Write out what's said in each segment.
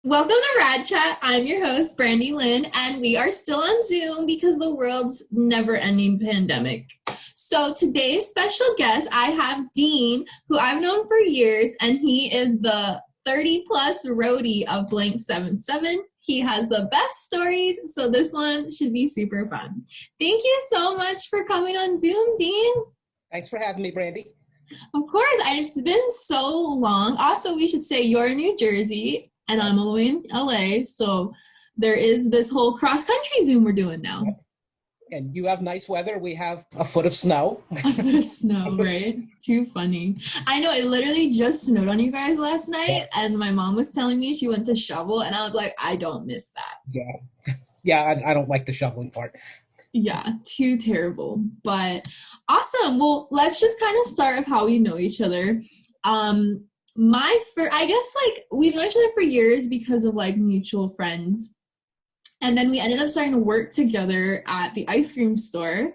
Welcome to Rad Chat. I'm your host, Brandilynn, and we are still on Zoom because the world's never-ending pandemic. So today's special guest, I have Dean, who I've known for years, and he is the 30-plus roadie of Blank 77. He has the best stories, so this one should be super fun. Thank you so much for coming on Zoom, Dean. Thanks for having me, Brandy. Of course, it's been so long. Also, we should say you're in New Jersey, and I'm all the way in LA, so there is this whole cross-country Zoom we're doing now. And you have nice weather. We have a foot of snow. A foot of snow, right? Too funny. I know, it literally just snowed on you guys last night, and my mom was telling me she went to shovel, and I was like, I don't miss that. Yeah, I don't like the shoveling part. Yeah, too terrible. But awesome. Well, let's just kind of start with how we know each other. I guess, we've known each other for years because of, mutual friends. And then we ended up starting to work together at the ice cream store.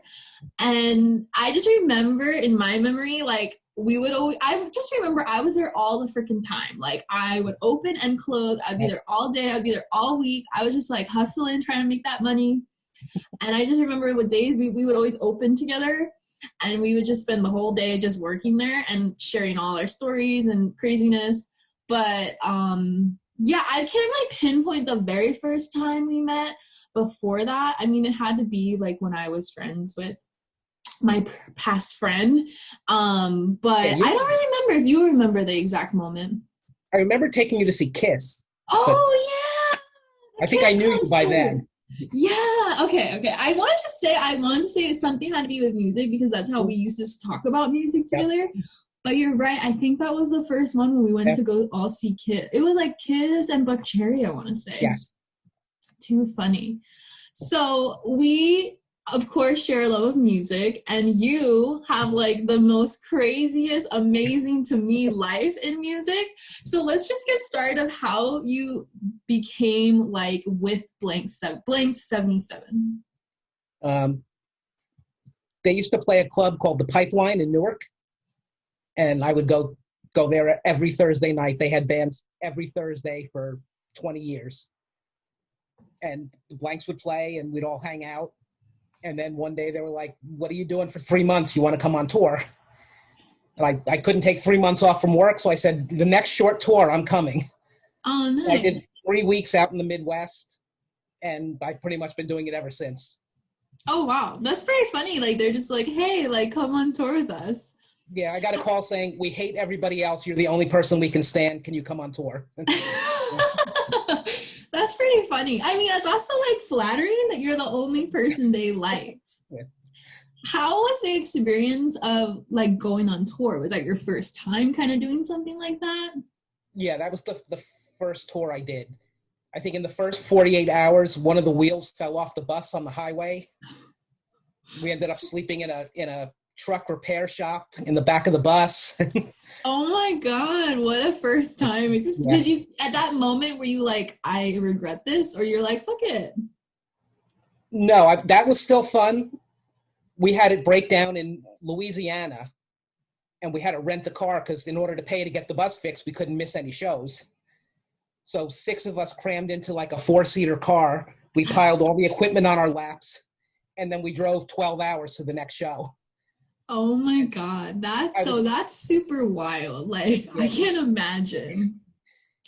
And I just remember in my memory, I was there all the freaking time. I would open and close. I'd be there all day. I'd be there all week. I was just, hustling, trying to make that money. And I just remember what days we would always open together. And we would just spend the whole day just working there and sharing all our stories and craziness. But, I can't pinpoint the very first time we met. Before that, I mean, it had to be when I was friends with my past friend. But I don't really remember if you remember the exact moment. I remember taking you to see Kiss. Oh, yeah. I think I knew you by then. Yeah. Okay. I wanted to say something had to be with music because that's how we used to talk about music together. Yep. But you're right. I think that was the first one when we went to go all see Kiss. It was Kiss and Buck Cherry, I want to say. Yes. Too funny. So we, of course, share a love of music, and you have the most craziest, amazing to me life in music. So let's just get started of how you became with Blank 77. They used to play a club called the Pipeline in Newark, and I would go there every Thursday night. They had bands every Thursday for 20 years. And the Blanks would play, and we'd all hang out. And then one day they were like, what are you doing for 3 months? You want to come on tour? And I couldn't take 3 months off from work, so I said, the next short tour, I'm coming. Oh, nice. So I did 3 weeks out in the Midwest, and I've pretty much been doing it ever since. Oh, wow. That's very funny. They're just hey, come on tour with us. Yeah, I got a call saying, we hate everybody else. You're the only person we can stand. Can you come on tour? That's pretty funny. I mean, it's also flattering that you're the only person they liked. Yeah. How was the experience of going on tour? Was that your first time kind of doing something like that? Yeah, that was the first tour I did. I think in the first 48 hours, one of the wheels fell off the bus on the highway. We ended up sleeping in a truck repair shop in the back of the bus. Oh my God, what a first time. Yeah. Did you, at that moment, were you I regret this? Or you're fuck it? No, that was still fun. We had it break down in Louisiana, and we had to rent a car because in order to pay to get the bus fixed, we couldn't miss any shows. So 6 of us crammed into a 4-seater car. We piled all the equipment on our laps, and then we drove 12 hours to the next show. Oh my God, that's super wild. I can't imagine.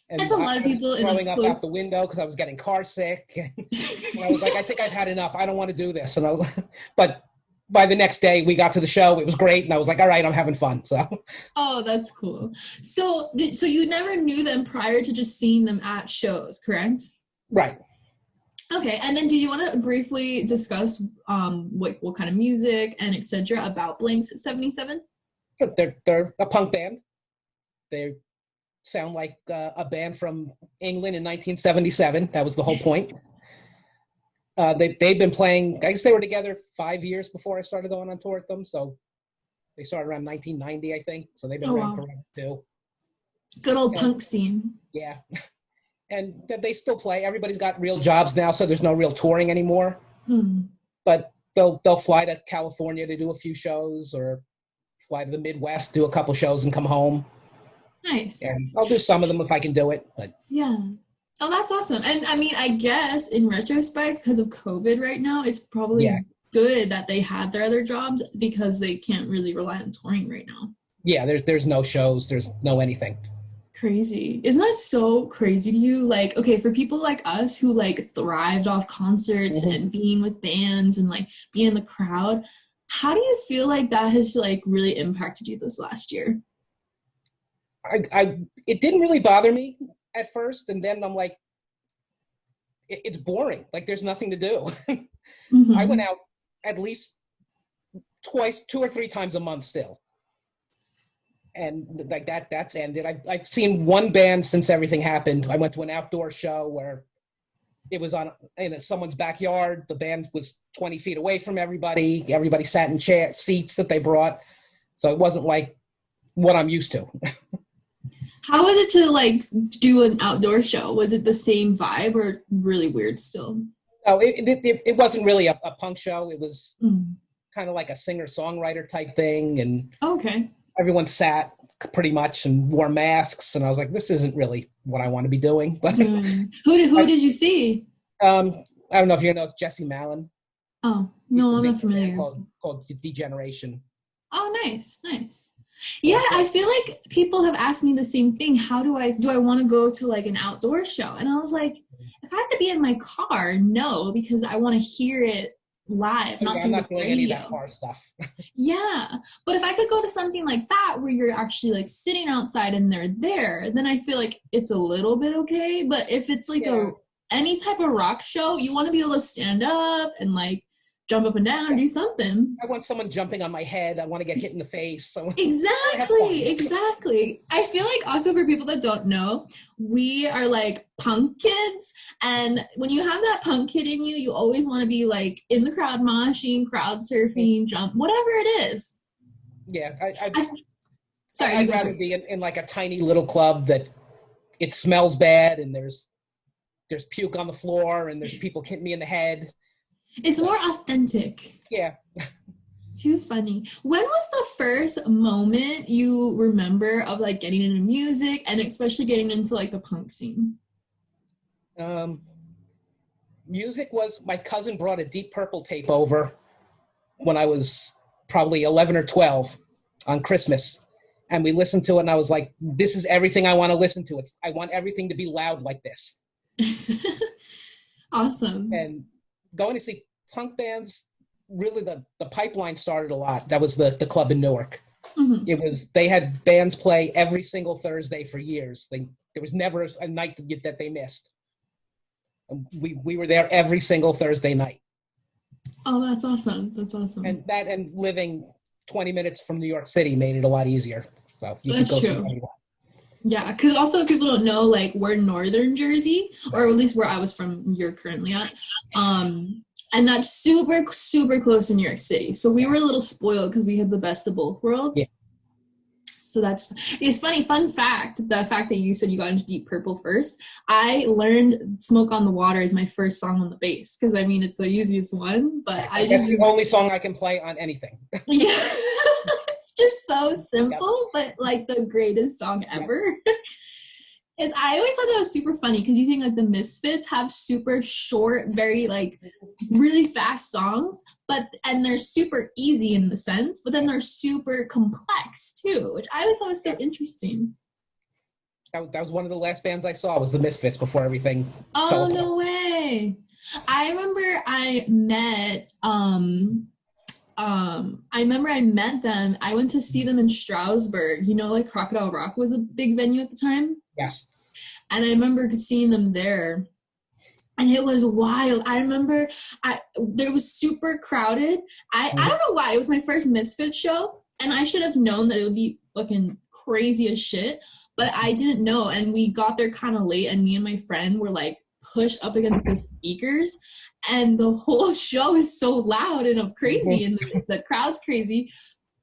And that's a lot of people throwing up out the window because I was getting car sick. And I was I think I've had enough. I don't want to do this. And I was but by the next day we got to the show. It was great, and I was all right, I'm having fun. So. Oh, that's cool. So you never knew them prior to just seeing them at shows, correct? Right. Okay, and then do you want to briefly discuss what kind of music and etc. about Blank 77? They're a punk band. They sound like a band from England in 1977. That was the whole point. They've been playing, I guess they were together 5 years before I started going on tour with them, so they started around 1990, I think, so they've been around forever too. Good old punk scene. Yeah. And they still play. Everybody's got real jobs now, so there's no real touring anymore. But they'll fly to California to do a few shows, or fly to the Midwest, do a couple shows, and come home. Nice. And I'll do some of them if I can do it. But yeah. Oh, that's awesome. And I mean, I guess in retrospect, because of COVID right now, it's probably Yeah. good that they had their other jobs because they can't really rely on touring right now. Yeah, there's no shows, there's no anything. Crazy. Isn't that so crazy to you? Like, okay, for people like us who like thrived off concerts Mm-hmm. and being with bands and like being in the crowd, how do you feel like that has like really impacted you this last year? It didn't really bother me at first, and then I'm like, it's boring. Like there's nothing to do. I went Mm-hmm. out at least twice, 2 or 3 times a month still, and like that's ended. I've seen one band since everything happened. I went to an outdoor show where it was in someone's backyard. The band was 20 feet away from everybody. Everybody sat in seats that they brought, so it wasn't like what I'm used to. How was it to like do an outdoor show? Was it the same vibe or really weird still? No, it wasn't really a punk show. It was Mm. kind of like a singer-songwriter type thing, and Okay. everyone sat pretty much and wore masks, and I was like, this isn't really what I want to be doing. But Who did you see? um, I don't know if you know Jesse Malin. Oh, He used no, to I'm sing not in a band familiar. called Degeneration. Oh, nice, nice. Yeah, I feel like people have asked me the same thing. How do I want to go to like an outdoor show? And I was like, if I have to be in my car, no, because I want to hear it live, not I'm through not the doing any of that radio. car stuff. Yeah, but if I could go to something like that where you're actually like sitting outside and they're there, then I feel like it's a little bit okay. But if it's like Yeah. any type of rock show, you want to be able to stand up and like jump up and down, do something. I want someone jumping on my head. I want to get hit in the face. I want to have Exactly, fun. exactly. I feel like also for people that don't know, we are like punk kids, and when you have that punk kid in you, you always want to be like in the crowd moshing, crowd surfing, jump, whatever it is. Yeah, Sorry, you I'd go rather first. be in like a tiny little club that it smells bad and there's puke on the floor and there's people hitting me in the head. It's more authentic. Yeah. Too funny. When was the first moment you remember of like getting into music and especially getting into like the punk scene? Music was, my cousin brought a Deep Purple tape over when I was probably 11 or 12 on Christmas. And we listened to it and I was like, this is everything I want to listen to. I want everything to be loud like this. Awesome. And going to see punk bands, really the Pipeline started a lot. That was the club in Newark. Mm-hmm. They had bands play every single Thursday for years. There was never a night that they missed. And we were there every single Thursday night. Oh, that's awesome. That's awesome. And living 20 minutes from New York City made it a lot easier. So you That's could go true. see anyone. Yeah, because also if people don't know, like we're northern Jersey, or at least where I was from, you're currently at. And that's super, super close to New York City. So we were a little spoiled because we had the best of both worlds. Yeah. So it's funny, fun fact, the fact that you said you got into Deep Purple first, I learned Smoke on the Water is my first song on the bass, because I mean, it's the easiest one, but That's the only song I can play on anything. Yeah. It's just so simple, but like the greatest song ever. I always thought that was super funny because you think like the Misfits have super short, very like really fast songs, and they're super easy in the sense, but then they're super complex too, which I always thought was so interesting. That was one of the last bands I saw was the Misfits before everything Oh, fell apart. no way. I remember I met them. I went to see them in Stroudsburg. You know, like Crocodile Rock was a big venue at the time. Yes. And I remember seeing them there. And it was wild. I remember there was super crowded. I don't know why. It was my first Misfits show. And I should have known that it would be fucking crazy as shit. But I didn't know. And we got there kind of late. And me and my friend were like pushed up against the speakers. And the whole show is so loud and crazy. And the crowd's crazy.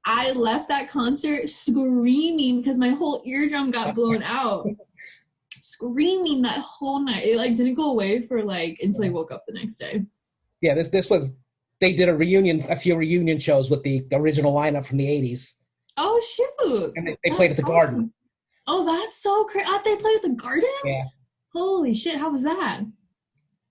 I left that concert screaming because my whole eardrum got blown out. Screaming that whole night. It like didn't go away for like until I woke up the next day. Yeah, this was, they did a few reunion shows with the original lineup from the 80s. Oh shoot. And they played at the Garden. Oh, that's so crazy. They played at the Garden? Yeah. Holy shit, how was that?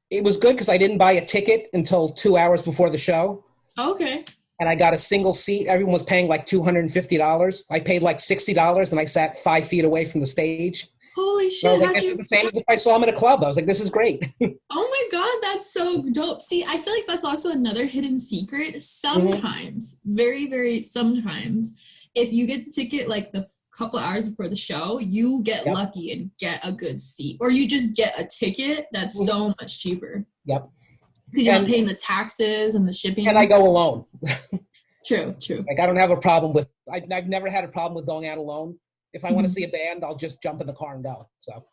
It was good because I didn't buy a ticket until 2 hours before the show. Okay. And I got a single seat. Everyone was paying like $250. I paid like $60 and I sat 5 feet away from the stage. Holy And I shit, was like, this is the same as if I saw him in a club. I was like, this is great. oh my God, that's so dope. See, I feel like that's also another hidden secret. Sometimes, very, very sometimes, if you get the ticket like the couple hours before the show, you get lucky and get a good seat. Or you just get a ticket that's so much cheaper. Yep. Because you're not paying the taxes and the shipping. And I go alone. True. Like, I don't have a problem with, I've never had a problem with going out alone. If I want to see a band, I'll just jump in the car and go. So.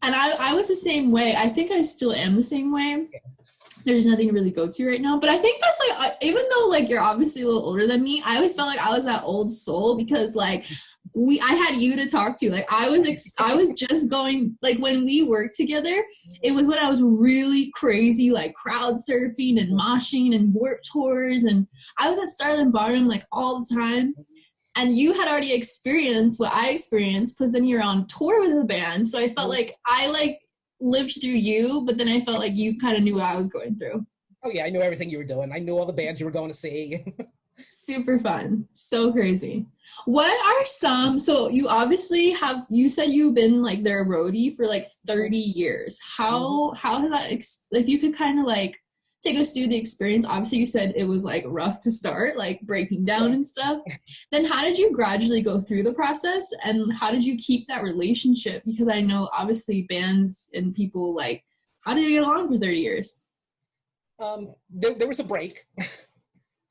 And I was the same way. I think I still am the same way. Yeah. There's nothing to really go to right now. But I think that's like, even though like you're obviously a little older than me, I always felt like I was that old soul because like I had you to talk to. Like I was just going, like when we worked together, it was when I was really crazy, like crowd surfing and moshing and warp tours. And I was at Starland Bottom like all the time. And you had already experienced what I experienced because then you're on tour with the band. So I felt like I like lived through you, but then I felt like you kind of knew what I was going through. Oh yeah, I knew everything you were doing. I knew all the bands you were going to see. Super fun. So crazy. What are some, so you obviously have, you said you've been like their roadie for like 30 years. How has that, if you could kind of like take us through the experience. Obviously you said it was like rough to start, like breaking down and stuff. Then how did you gradually go through the process and how did you keep that relationship? Because I know obviously bands and people like, how did you get along for 30 years? There was a break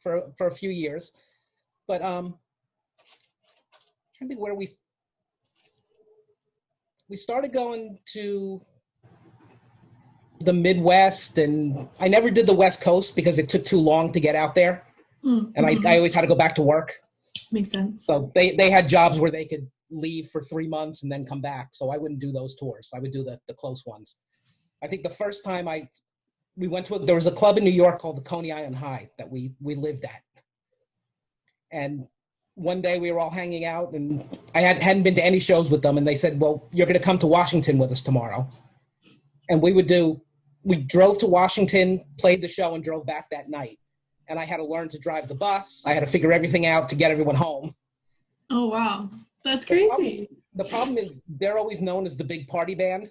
for a few years, but I'm trying to think where we started going to the Midwest, and I never did the West Coast because it took too long to get out there. And I always had to go back to work. Makes sense. So they had jobs where they could leave for 3 months and then come back. So I wouldn't do those tours. I would do the close ones. I think the first time we went to there was a club in New York called the Coney Island High that we lived at. And one day we were all hanging out and I hadn't been to any shows with them. And they said, well, you're going to come to Washington with us tomorrow. And we drove to Washington, played the show, and drove back that night. And I had to learn to drive the bus. I had to figure everything out to get everyone home. Oh, wow. That's crazy. The problem is they're always known as the big party band.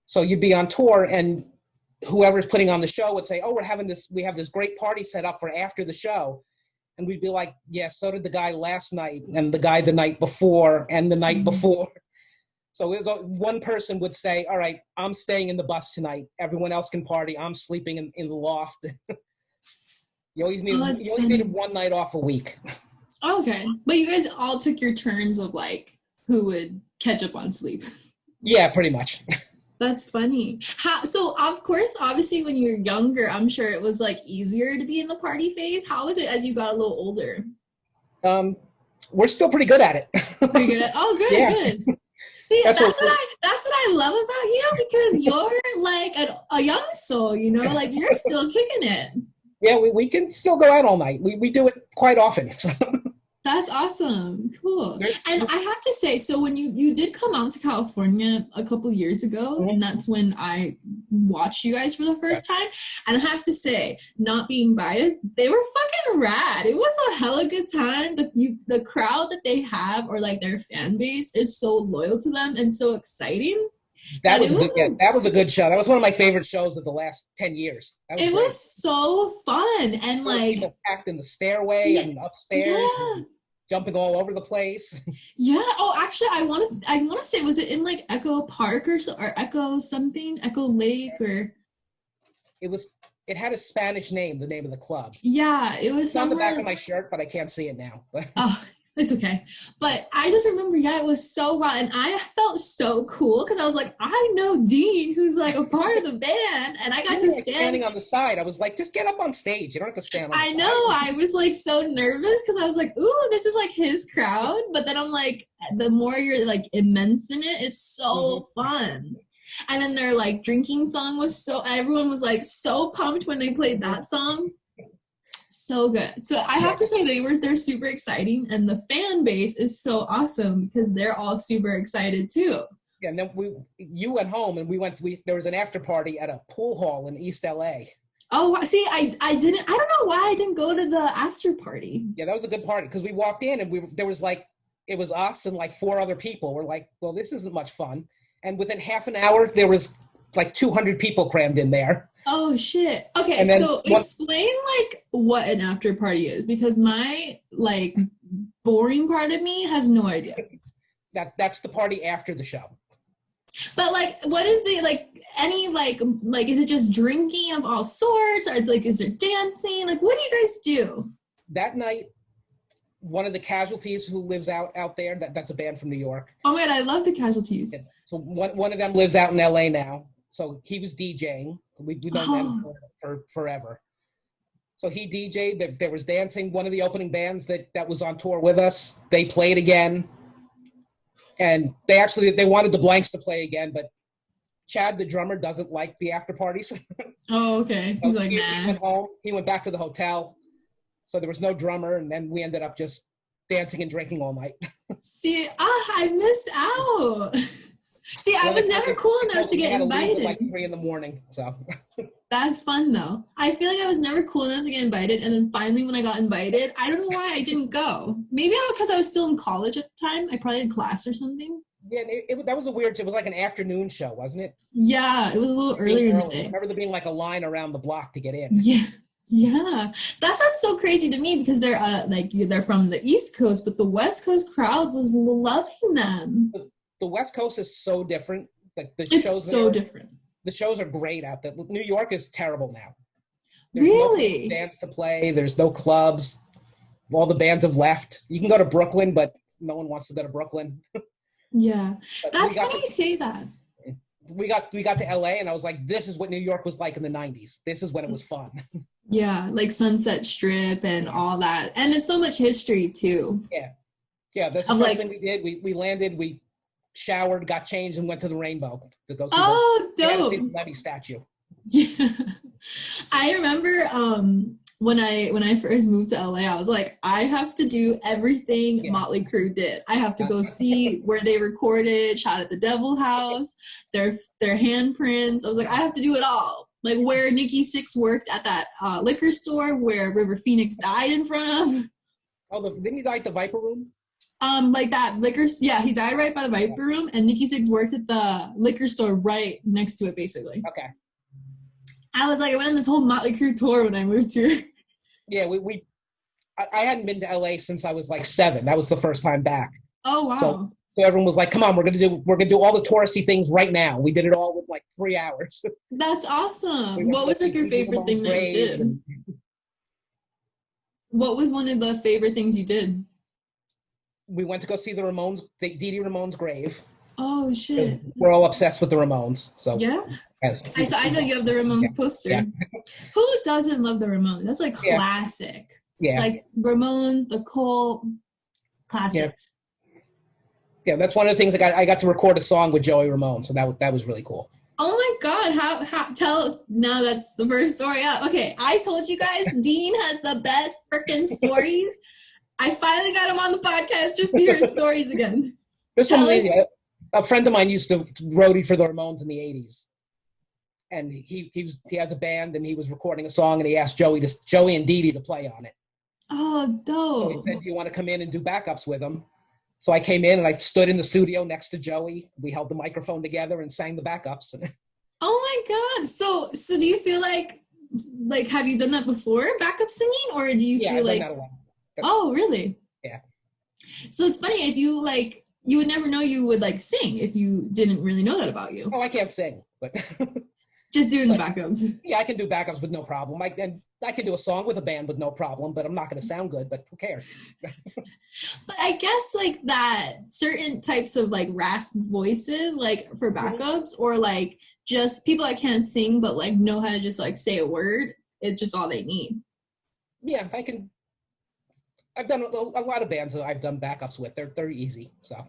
So you'd be on tour and whoever's putting on the show would say, oh, we have this great party set up for after the show. And we'd be like, yeah, so did the guy last night and the guy the night before and the night before. So it was, one person would say, all right, I'm staying in the bus tonight. Everyone else can party. I'm sleeping in the loft. You always needed one night off a week. Okay. But you guys all took your turns of like who would catch up on sleep. Yeah, pretty much. That's funny. So of course, obviously when you were younger, I'm sure it was like easier to be in the party phase. How was it as you got a little older? We're still pretty good at it. Pretty good at, oh, good, yeah. Good. See, that's what I love about you because you're like a young soul, you know, like you're still kicking it. Yeah, we can still go out all night. We do it quite often. That's awesome. Cool. And I have to say, so when you did come out to California a couple years ago, and that's when I watched you guys for the first time, and I have to say, not being biased, they were fucking rad. It was a hella good time. The crowd that they have, or like their fan base, is so loyal to them and so exciting. That was a good show. That was one of my favorite shows of the last 10 years. It was so fun. And like people packed in the stairway and upstairs and jumping all over the place. Yeah. Oh, actually I want to say, was it in like Echo Park or Echo something? Echo Lake or it had a Spanish name, the name of the club. Yeah, it was it's on the back of my shirt, but I can't see it now. Oh, it's okay. But I just remember, it was so wild. And I felt so cool because I was like, I know Dean, who's like a part of the band. And I got to standing on the side. I was like, just get up on stage. You don't have to stand on the side. I know. I was like so nervous because I was like, ooh, this is like his crowd. But then I'm like, the more you're like immense in it, it's so fun. And then their like drinking song was everyone was like so pumped when they played that song. So good. So I have to say they're super exciting, and the fan base is so awesome because they're all super excited too. Yeah, and then you went home, and there was an after party at a pool hall in East LA. Oh, see, I don't know why I didn't go to the after party. Yeah, that was a good party because we walked in and it was us and like 4 other people. We're like, well, this isn't much fun. And within half an hour, there was like 200 people crammed in there. Oh shit. Okay, so explain like what an after party is, because my like boring part of me has no idea. That's the party after the show. But like, what is the any is it just drinking of all sorts, or like is there dancing? Like, what do you guys do? That night, one of the Casualties who lives out there, that's a band from New York. Oh my God, I love the Casualties. Yeah. So one of them lives out in LA now. So he was DJing. We've known them for forever. So he DJ'd. There was dancing. One of the opening bands that was on tour with us, they played again. And they wanted the Blanks to play again, but Chad, the drummer, doesn't like the after parties. Oh, okay. He's like, nah. He went home. He went back to the hotel. So there was no drummer, and then we ended up just dancing and drinking all night. See, I missed out. See, I was never cool enough to get invited. At like 3 a.m, so. That's fun, though. I feel like I was never cool enough to get invited, and then finally when I got invited, I don't know why I didn't go. Maybe because I was still in college at the time. I probably had class or something. Yeah, that was it was like an afternoon show, wasn't it? Yeah, it was a little earlier in the day. I remember there being like a line around the block to get in. Yeah. That's what's so crazy to me, because they're from the East Coast, but the West Coast crowd was loving them. The West Coast is so different. Like it's so different. The shows are great out there. New York is terrible now. There's really? No dance to play. There's no clubs. All the bands have left. You can go to Brooklyn, but no one wants to go to Brooklyn. Yeah. That's funny you say that. We got to LA, and I was like, this is what New York was like in the 90s. This is when it was fun. Yeah, like Sunset Strip and all that. And it's so much history, too. Yeah, that's the first thing we did. We landed, we showered, got changed, and went to the Rainbow to go see the Levy statue. Yeah. I remember when I first moved to LA, I was like, I have to do everything Motley Crue did. I have to go see where they recorded Shot at the Devil House, their handprints. I was like, I have to do it all. Like where Nikki Sixx worked at that liquor store where River Phoenix died in front of. Oh, didn't he die at the Viper Room? Like that liquor. Yeah, he died right by the Viper Room, and Nikki Sixx worked at the liquor store right next to it, basically. Okay. I was like, I went on this whole Motley Crue tour when I moved here. Yeah, I hadn't been to LA since I was like 7. That was the first time back. Oh wow. So everyone was like, come on, we're gonna do all the touristy things right now. We did it all with like 3 hours. That's awesome. What was like your favorite thing that you did? What was one of the favorite things you did? We went to go see the Ramones, Dee Dee Ramone's grave. Oh shit. We're all obsessed with the Ramones. So yeah. I know you have the Ramones poster. Yeah. Who doesn't love the Ramones? That's like classic. Yeah. Like Ramones, the Cult, classics. Yeah, that's one of the things I got to record a song with Joey Ramone, so that was really cool. Oh my God! How tell us now? That's the first story out. Okay, I told you guys Dean has the best freaking stories. I finally got him on the podcast just to hear his stories again. This one, a friend of mine used to roadie for the Ramones in the 80s. And he has a band, and he was recording a song, and he asked Joey and Dee Dee to play on it. Oh, dope. So he said, do you want to come in and do backups with him? So I came in, and I stood in the studio next to Joey. We held the microphone together and sang the backups. Oh my God. So do you feel like have you done that before, backup singing, or do you feel like? Yeah, I've done that a lot. Oh, really? Yeah. So it's funny, if you you would never know you would sing if you didn't really know that about you. Oh, I can't sing, but just doing the backups. Yeah, I can do backups with no problem. I can do a song with a band with no problem, but I'm not going to sound good, but who cares? But I guess that certain types of rasp voices, for backups, or just people that can't sing but know how to just say a word, it's just all they need. Yeah, I can. I've done a lot of bands that I've done backups with. They're easy. So.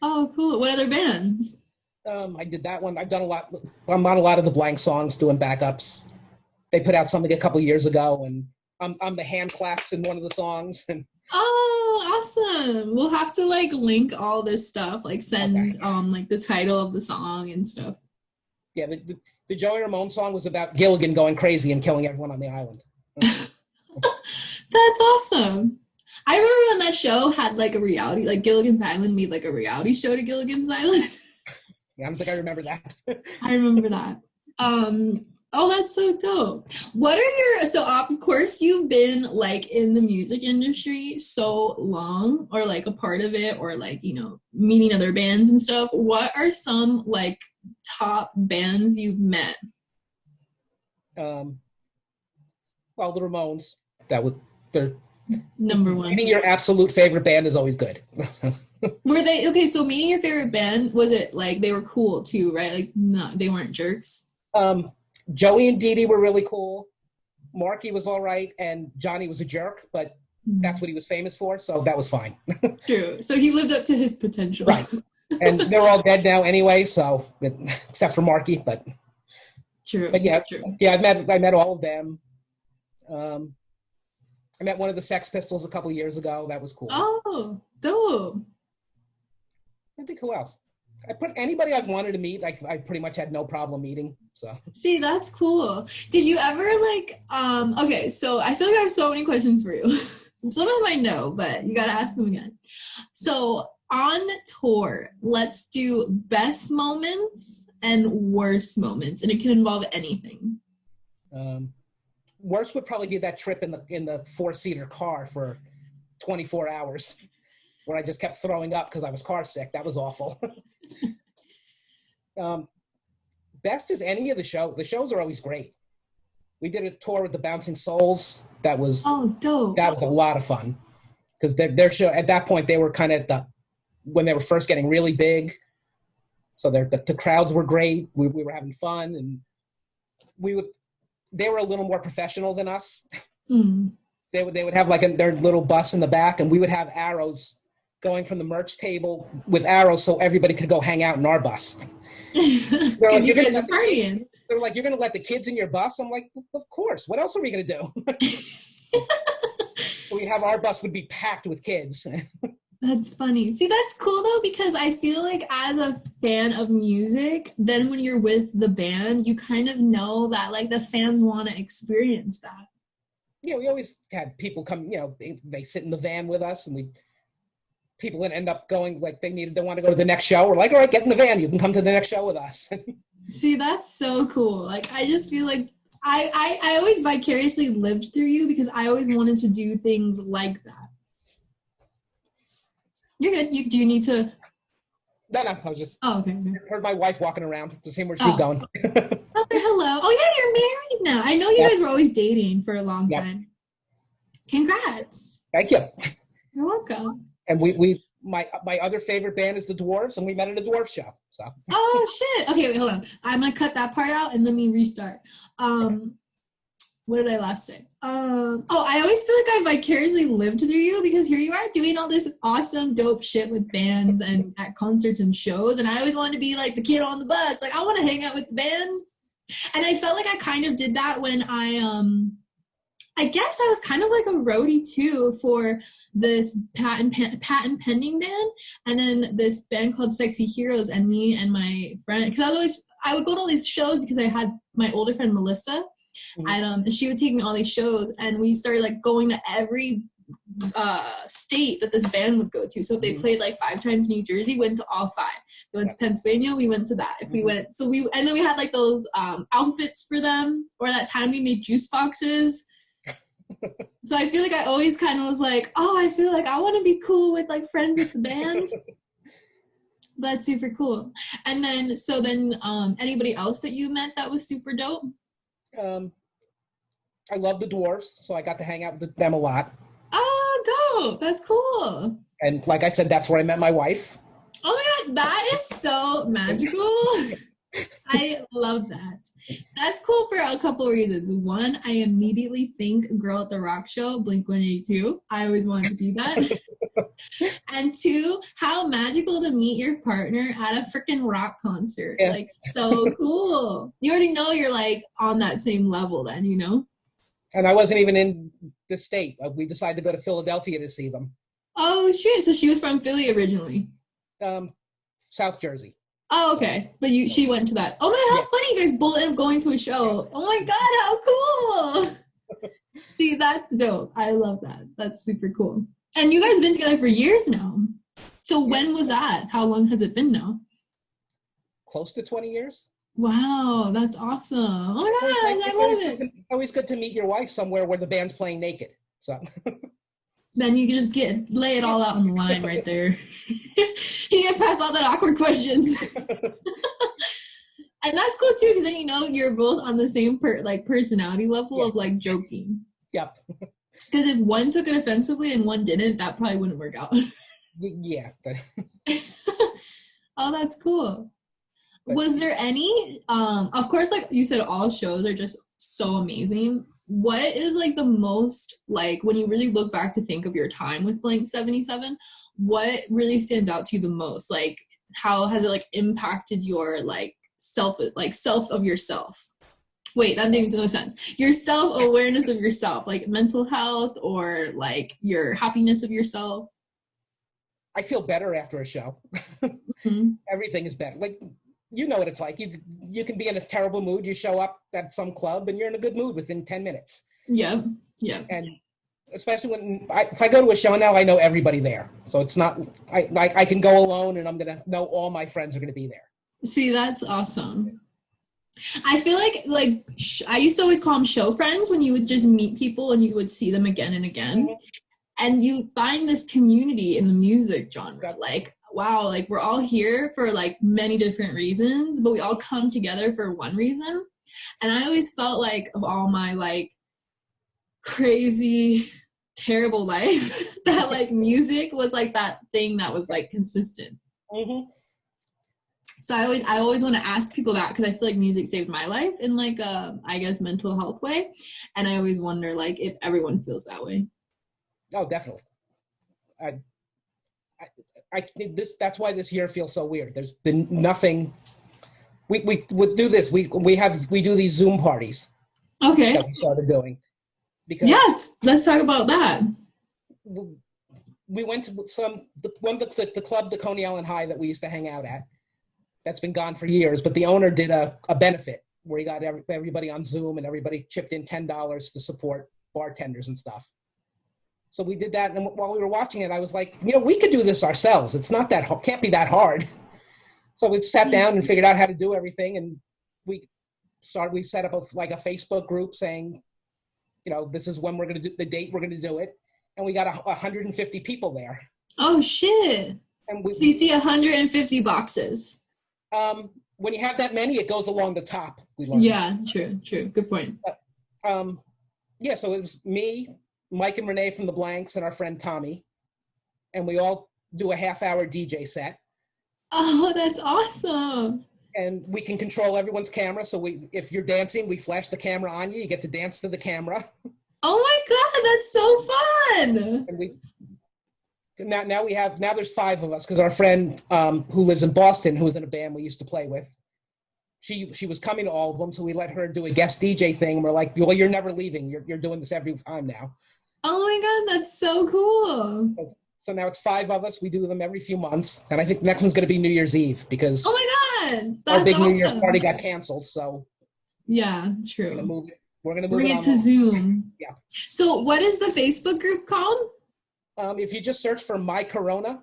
Oh, cool. What other bands? I did that one. I've done a lot. I'm on a lot of the Blank songs doing backups. They put out something a couple years ago, and I'm the hand claps in one of the songs. And oh, awesome. We'll have to like link all this stuff, like send like the title of the song and stuff. Yeah, the Joey Ramone song was about Gilligan going crazy and killing everyone on the island. That's awesome. I remember when that show had like a reality, like Gilligan's Island made like a reality show to Gilligan's Island. Yeah, I don't think I remember that. I remember that. Oh, that's so dope. What are your, so of course you've been like in the music industry so long, or like a part of it, or like, you know, meeting other bands and stuff. What are some like top bands you've met? Well, the Ramones. That was their number one. Meeting your absolute favorite band is always good. Were they okay? So meeting your favorite band, was it like they were cool too, right? Like no, they weren't jerks. Joey and Dee Dee were really cool. Marky was all right, and Johnny was a jerk, but that's what he was famous for, so that was fine. True. So he lived up to his potential. Right. And they're all dead now anyway, so except for Marky, but true. But yeah, true. Yeah, I met all of them. I met one of the Sex Pistols a couple of years ago. That was cool. Oh, dope. I think who else? I put anybody I've wanted to meet, like I pretty much had no problem meeting. So see, that's cool. Did you ever like okay, so I feel like I have so many questions for you. Some of them I know, but you gotta ask them again. So on tour, let's do best moments and worst moments, and it can involve anything. Worst would probably be that trip in the 4-seater car for 24 hours. Where I just kept throwing up because I was car sick. That was awful. Best is any of the show. The shows are always great. We did a tour with the Bouncing Souls. That was dope. That was a lot of fun because their show at that point they were kind of when they were first getting really big. So the crowds were great. We were having fun, and they were a little more professional than us. Mm. They would have like their little bus in the back, and we would have arrows going from the merch table with arrows so everybody could go hang out in our bus. Because like, you guys are partying. They're like, you're going to let the kids in your bus? I'm like, of course. What else are we going to do? So we have our bus would be packed with kids. That's funny. See, that's cool though, because I feel like as a fan of music, then when you're with the band, you kind of know that like the fans want to experience that. Yeah, we always had people come, they sit in the van with us, and people would end up going like they want to go to the next show. We're like, all right, get in the van. You can come to the next show with us. See, that's so cool. Like, I just feel like I always vicariously lived through you because I always wanted to do things like that. You're good. Do you need to? No, I was just. Oh, okay. Heard my wife walking around to see where she's going. Hello. Oh yeah, you're married now. I know you guys were always dating for a long time. Congrats. Thank you. You're welcome. And my other favorite band is the Dwarves, and we met at a Dwarf show. So. Oh shit. Okay, wait, hold on. I'm gonna cut that part out and let me restart. What did I last say? I always feel like I vicariously lived through you because here you are doing all this awesome, dope shit with bands and at concerts and shows, and I always wanted to be like the kid on the bus. Like I want to hang out with the band, and I felt like I kind of did that when I guess I was kind of like a roadie too for this patent pending band, and then this band called Sexy Heroes, and me and my friend, because I would go to all these shows because I had my older friend Melissa, and she would take me to all these shows, and we started like going to every state that this band would go to. So if they played like 5 times in New Jersey, we went to all 5. We went to Pennsylvania, we went to that. If we went, and then we had like those outfits for them, or that time we made juice boxes. So I feel like I always kind of was like, I feel like I want to be cool with like friends with the band. That's super cool. And then, anybody else that you met that was super dope? I love the Dwarves, so I got to hang out with them a lot. Oh, dope. That's cool. And like I said, that's where I met my wife. Oh my God, that is so magical. I love that. That's cool for a couple of reasons. One, I immediately think Girl at the Rock Show, Blink-182. I always wanted to do that. And 2, how magical to meet your partner at a freaking rock concert. Yeah. Like, so cool. You already know you're like on that same level then, you know? And I wasn't even in the state. We decided to go to Philadelphia to see them. Oh shit! So she was from Philly originally. South Jersey. Oh, okay. But she went to that. Oh my god, how funny! You guys both ended up going to a show. Oh my god, how cool! See, that's dope. I love that. That's super cool. And you guys have been together for years now. So when was that? How long has it been now? Close to 20 years. Wow, that's awesome. Oh my god, I love it. It's always good to meet your wife somewhere where the band's playing naked. So then you just lay it all out on the line right there. You get past all that awkward questions. And that's cool too, because then you're both on the same personality level of like joking. Yep. Because if one took it offensively and one didn't, that probably wouldn't work out. Yeah. Oh, that's cool. Was there any, of course, like you said, all shows are just so amazing. What is like the most, like when you really look back to think of your time with Blank 77, what really stands out to you the most? Like how has it like impacted your like self of yourself? Wait, that makes no sense. Your self-awareness of yourself, like mental health or like your happiness of yourself. I feel better after a show. Mm-hmm. Everything is better. Like, you know what it's like. You can be in a terrible mood. You show up at some club and you're in a good mood within 10 minutes. Yeah. And especially when if I go to a show now, I know everybody there. So it's not I can go alone and I'm gonna know all my friends are gonna be there. See, that's awesome. I feel like I used to always call them show friends when you would just meet people and you would see them again and again. Mm-hmm. And you find this community in the music genre. Like, wow, like we're all here for like many different reasons, but we all come together for one reason. And I always felt like of all my like crazy, terrible life that like music was like that thing that was like consistent. Mm-hmm. So I always want to ask people that because I feel like music saved my life in like a, I guess, mental health way. And I always wonder like if everyone feels that way. Oh, definitely. I think that's why this year feels so weird. There's been nothing. We do this. We do these Zoom parties. Okay. That we started doing. Because let's talk about that. We went to the club, the Coney Island High that we used to hang out at. That's been gone for years, but the owner did a benefit where he got everybody on Zoom and everybody chipped in $10 to support bartenders and stuff. So we did that, and while we were watching it, I was like, we could do this ourselves. It's not that can't be that hard. So we sat down and figured out how to do everything, and we set up a Facebook group saying, this is when we're going to do the date we're going to do it, and we got 150 people there. Oh shit! And so you see 150 boxes. When you have that many, it goes along the top. We learned. Yeah, true. Good point. But, so it was me, Mike and Renee from The Blanks, and our friend Tommy, and we all do a half-hour DJ set. Oh, that's awesome. And we can control everyone's camera, so if you're dancing, we flash the camera on you. You get to dance to the camera. Oh my god, that's so fun! And now there's 5 of us because our friend who lives in Boston, who was in a band we used to play with, she was coming to all of them, so we let her do a guest DJ thing. We're like, well, you're never leaving. You're doing this every time now. Oh my god, that's so cool. So now it's 5 of us. We do them every few months, and I think the next one's going to be New Year's Eve because oh my god, that's our big awesome. New Year party got canceled. So yeah, true. We're going to bring it to Zoom. Yeah. So what is the Facebook group called? If you just search for My Corona,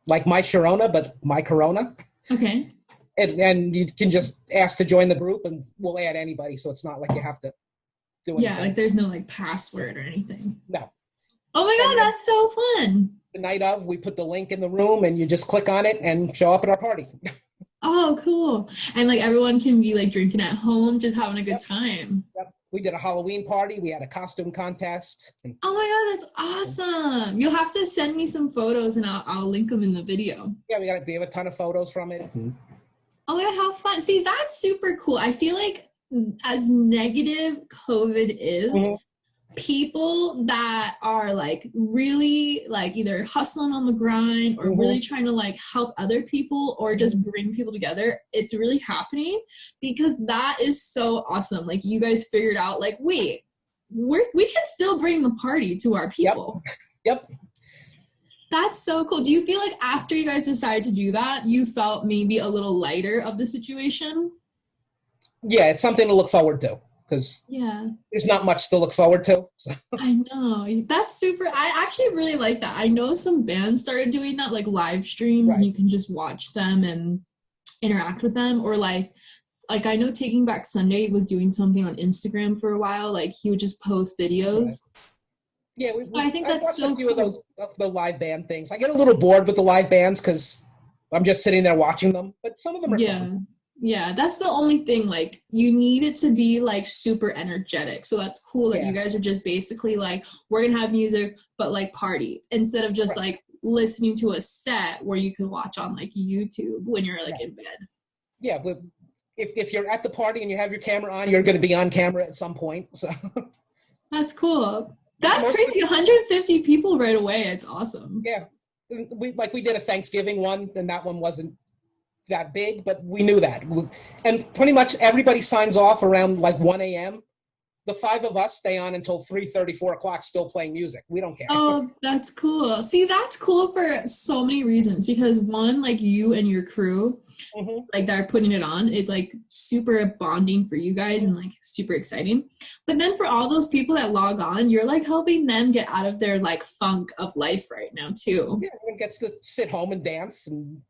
like My Sharona, but My Corona. Okay. And you can just ask to join the group, and we'll add anybody. So it's not like you have to do anything. Yeah, like there's no like password or anything. No. Oh my god, that's so fun. The night of, we put the link in the room, and you just click on it and show up at our party. Oh, cool. And like everyone can be like drinking at home, just having a good time. Yep. We did a Halloween party. We had a costume contest. Oh my god, that's awesome. You'll have to send me some photos and I'll link them in the video. Yeah, we have a ton of photos from it. Mm-hmm. Oh my god, how fun. See, that's super cool. I feel like as negative COVID is, mm-hmm. people that are like really like either hustling on the grind or mm-hmm. really trying to like help other people or just bring people together, it's really happening because that is so awesome. Like you guys figured out like, wait, we can still bring the party to our people. Yep. That's so cool. Do you feel like after you guys decided to do that, you felt maybe a little lighter of the situation? Yeah, it's something to look forward to because there's not much to look forward to. So. I know. That's super. I actually really like that. I know some bands started doing that, like live streams, and you can just watch them and interact with them. Or like I know Taking Back Sunday was doing something on Instagram for a while. Like he would just post videos. Right. Yeah, I think that's so a few cool. of the live band things. I get a little bored with the live bands because I'm just sitting there watching them, but some of them are fun. Yeah, that's the only thing. Like, you need it to be like super energetic. So that's cool that you guys are just basically like, we're gonna have music, but like party instead of just like listening to a set where you can watch on like YouTube when you're like in bed. Yeah, but if you're at the party and you have your camera on, you're going to be on camera at some point. So that's cool. That's crazy. 150 people right away. It's awesome. Yeah, we did a Thanksgiving one, and that one wasn't that big, but we knew that. And pretty much everybody signs off around like 1 a.m. The 5 of us stay on until 3:30, 4 o'clock, still playing music. We don't care. Oh, that's cool. See, that's cool for so many reasons because one, like you and your crew, like that are putting it on, it's like super bonding for you guys and like super exciting. But then for all those people that log on, you're like helping them get out of their like funk of life right now too. Yeah, everyone gets to sit home and dance and.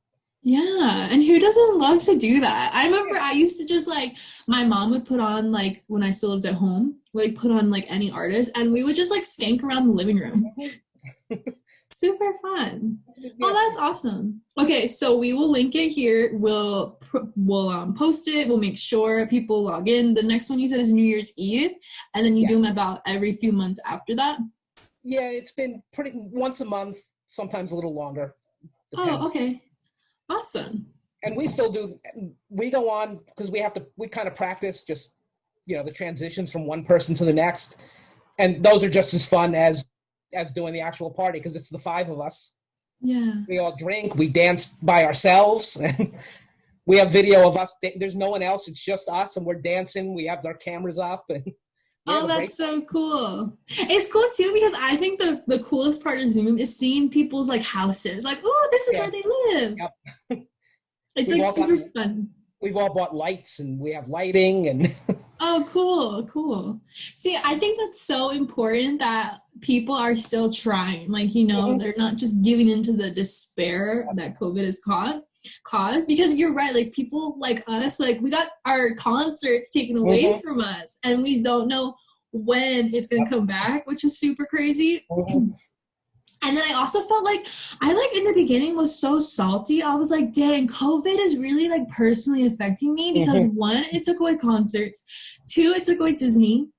Yeah, and who doesn't love to do that? I remember I used to just like, my mom would put on like, when I still lived at home, like put on like any artist and we would just like skank around the living room. Super fun. Oh, that's awesome. Okay, so we will link it here. We'll post it. We'll make sure people log in. The next one you said is New Year's Eve, and then you do them about every few months after that? Yeah, it's been once a month, sometimes a little longer. Depends. Oh, okay. Awesome. And we still do, we go on because we kind of practice just, the transitions from one person to the next. And those are just as fun as doing the actual party because it's the 5 of us. Yeah. We all drink, we dance by ourselves. And we have video of us. There's no one else. It's just us and we're dancing. We have our cameras up. And oh, that's so cool. It's cool too because I think the coolest part of Zoom is seeing people's like houses. Like, oh, this is where they live. Yep. It's like super fun. We've all bought lights and we have lighting and oh, cool. See, I think that's so important that people are still trying. Like, they're not just giving into the despair that COVID has caused, because you're right, like people like us, like we got our concerts taken away from us and we don't know when it's gonna come back, which is super crazy. And then I also felt like in the beginning was so salty. I was like, dang, COVID is really like personally affecting me because 1, it took away concerts, 2, it took away Disney,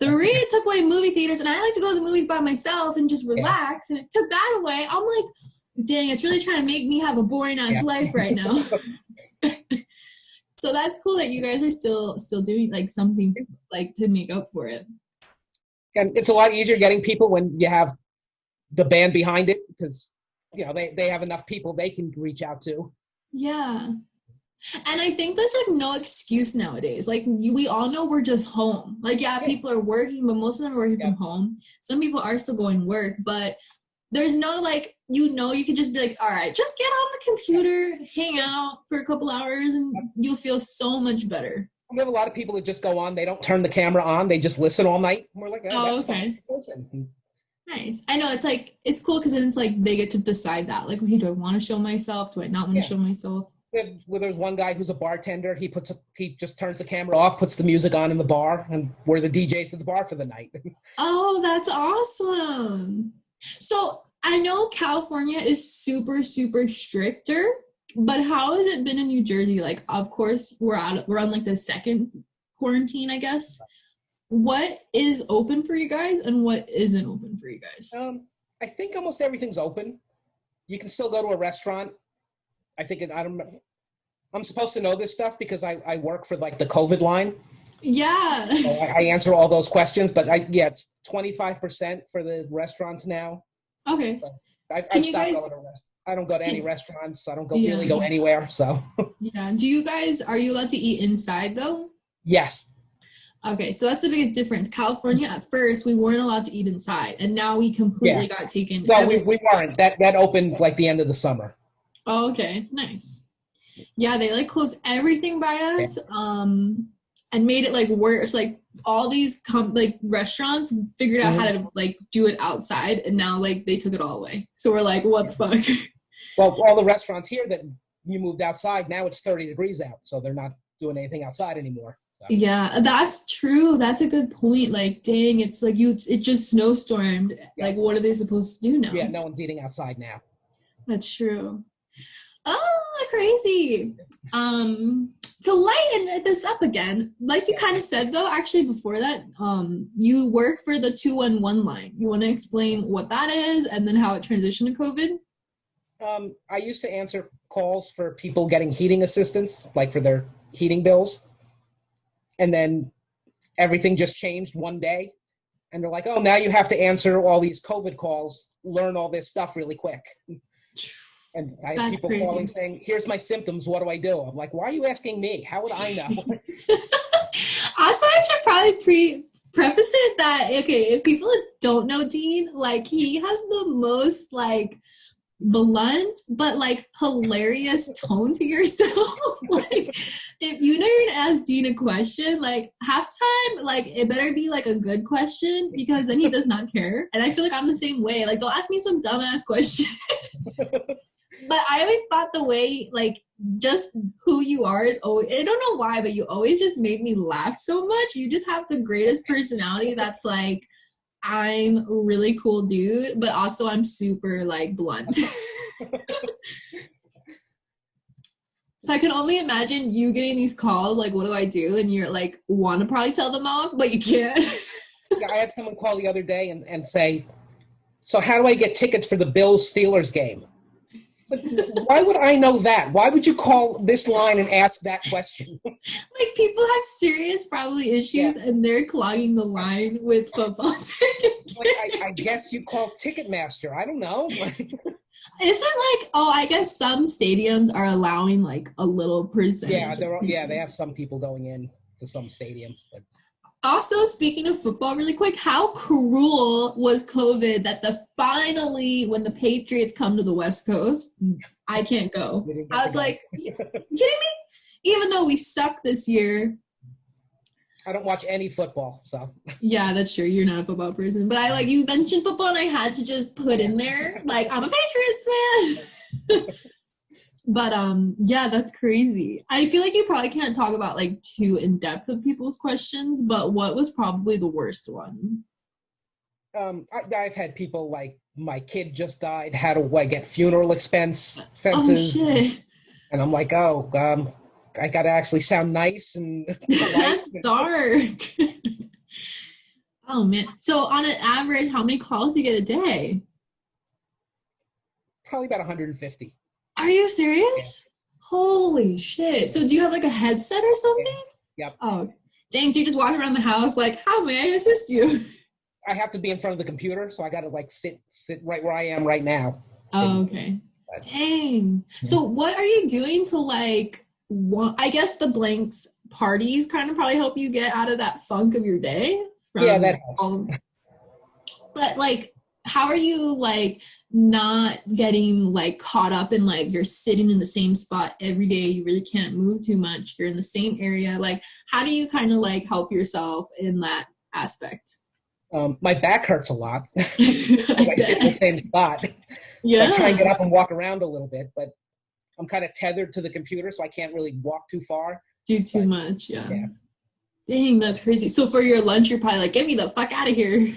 3, it took away movie theaters, and I like to go to the movies by myself and just relax, and it took that away. I'm like, dang, it's really trying to make me have a boring ass life right now. So that's cool that you guys are still doing like something like to make up for it. And it's a lot easier getting people when you have the band behind it because they have enough people they can reach out to. Yeah. And I think there's like no excuse nowadays. Like we all know we're just home. Like people are working, but most of them are working from home. Some people are still going to work, but there's no like, you can just be like, all right, just get on the computer, hang out for a couple hours, and you'll feel so much better. We have a lot of people that just go on. They don't turn the camera on. They just listen all night. And we're like, oh, okay. Listen. Nice. I know, it's like, it's cool because then it's like they get to decide that. Like, okay, do I want to show myself? Do I not want to show myself? There's one guy who's a bartender. He just turns the camera off, puts the music on in the bar, and we're the DJs at the bar for the night. Oh, that's awesome. So I know California is super, super stricter, but how has it been in New Jersey? Like, of course, we're on like the second quarantine, I guess. What is open for you guys and what isn't open for you guys? I think almost everything's open. You can still go to a restaurant. I think I'm supposed to know this stuff because I work for like the COVID line. Yeah. So I answer all those questions, but it's 25% for the restaurants now. Okay. I don't go to any restaurants. I don't really go anywhere. So. Yeah. Are you allowed to eat inside though? Yes. Okay, so that's the biggest difference. California, at first, we weren't allowed to eat inside, and now we completely got taken. Well, we weren't. That opened like the end of the summer. Oh, okay, nice. Yeah, they like closed everything by us, and made it like worse. Like all these like restaurants figured out how to like do it outside, and now like they took it all away. So we're like, what the fuck? Well, all the restaurants here that you moved outside, now it's 30 degrees out, so they're not doing anything outside anymore. So. Yeah, that's true. That's a good point. Like, dang, it's like it just snowstormed. Yeah. Like, what are they supposed to do now? Yeah, no one's eating outside now. That's true. Oh, crazy. To lighten this up again, like you kind of said though, actually before that, you work for the 211 line. You want to explain what that is and then how it transitioned to COVID? I used to answer calls for people getting heating assistance, like for their heating bills. And then everything just changed one day. And they're like, oh, now you have to answer all these COVID calls, learn all this stuff really quick. And I have people calling saying, here's my symptoms, what do I do? I'm like, why are you asking me? How would I know? Also, I should probably preface it that, okay, if people don't know Dean, like, he has the most, like, blunt but like hilarious tone to yourself. Like if you know you're gonna ask Dean a question, like half time, like it better be like a good question, because then he does not care. And I feel like I'm the same way. Like, don't ask me some dumbass question. But I always thought the way, like, just who you are is always, I don't know why, but you always just made me laugh so much. You just have the greatest personality that's like, I'm a really cool dude, but also I'm super, like, blunt. So I can only imagine you getting these calls, like, what do I do? And you're, like, want to probably tell them off, but you can't. Yeah, I had someone call the other day and say, so how do I get tickets for the Bills-Steelers game? Like, why would I know that? Why would you call this line and ask that question? Like, people have serious probably issues, and they're clogging the line with football tickets. Like, I guess you call Ticketmaster. I don't know. Isn't like, oh, I guess some stadiums are allowing like a little percentage. Yeah, they have some people going in to some stadiums. But. Also, speaking of football really quick, how cruel was COVID that finally, when the Patriots come to the West Coast, I can't go. I was like, you kidding me? Even though we suck this year. I don't watch any football, so. Yeah, that's true. You're not a football person. But you mentioned football, and I had to just put in there, like, I'm a Patriots fan. But, yeah, that's crazy. I feel like you probably can't talk about, like, too in-depth of people's questions, but what was probably the worst one? I've had people, like, my kid just died, how do I get funeral expenses? Oh, shit. And I'm like, I got to actually sound nice and That's dark. Oh, man. So, on an average, how many calls do you get a day? Probably about 150. Are you serious? Yeah. Holy shit. So do you have like a headset or something? Yep. Oh, dang. So you're just walking around the house like, how may I assist you? I have to be in front of the computer, so I got to like sit right where I am right now. Oh, okay. Dang. So what are you doing to like, I guess the Blanks parties kind of probably help you get out of that funk of your day? Yeah, that helps. But like, how are you like not getting like caught up in like you're sitting in the same spot every day, you really can't move too much, you're in the same area, like how do you kind of like help yourself in that aspect? My back hurts a lot. I sit in the same spot. Yeah, I try and get up and walk around a little bit, but I'm kind of tethered to the computer, so I can't really walk too far. Do too much. Yeah. Dang, that's crazy. So for your lunch, you're probably like, get me the fuck out of here.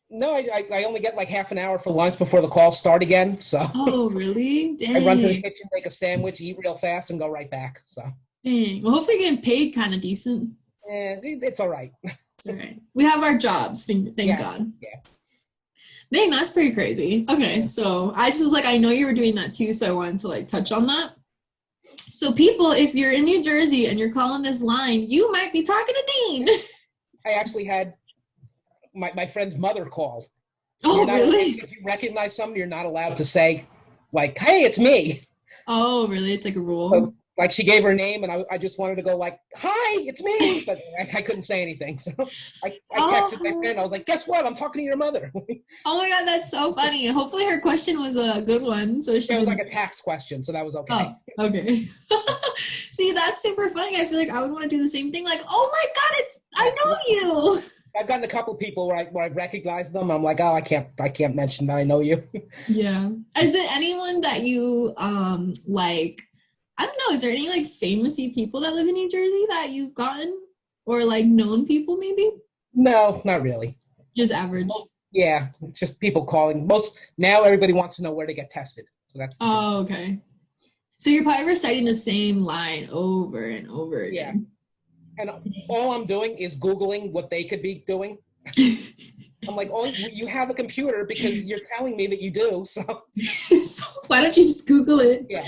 No, I only get like half an hour for lunch before the calls start again. So. Oh, really? Dang. I run to the kitchen, make a sandwich, eat real fast, and go right back. So. Dang. Well, hopefully you're getting paid kind of decent. Yeah, it's all right. It's all right. We have our jobs, thank God. Yeah. Dang, that's pretty crazy. Okay, so I just was like, I know you were doing that too, so I wanted to like touch on that. So people, if you're in New Jersey and you're calling this line, you might be talking to Dean. I actually had my friend's mother called. Oh, really? If you recognize someone, you're not allowed to say, like, hey, it's me. Oh, really? It's like a rule? like she gave her name, and I just wanted to go like, "Hi, it's me," but I couldn't say anything. So I texted my friend. I was like, "Guess what? I'm talking to your mother." Oh my God, that's so funny. Hopefully her question was a good one. So she It was like a tax question, so that was okay. Oh, okay. See, that's super funny. I feel like I would want to do the same thing. Like, oh my God, I know you. I've gotten a couple of people where I've recognized them. I'm like, oh, I can't mention that I know you. Yeah. Is there anyone that you like? I don't know. Is there any like famousy people that live in New Jersey that you've gotten, or like known people maybe? No, not really. Just average. Yeah, it's just people calling. Now everybody wants to know where to get tested. So that's. Oh, okay. So you're probably reciting the same line over and over again. Yeah. And all I'm doing is Googling what they could be doing. I'm like, oh, you have a computer because you're telling me that you do. So, so why don't you just Google it? Yeah,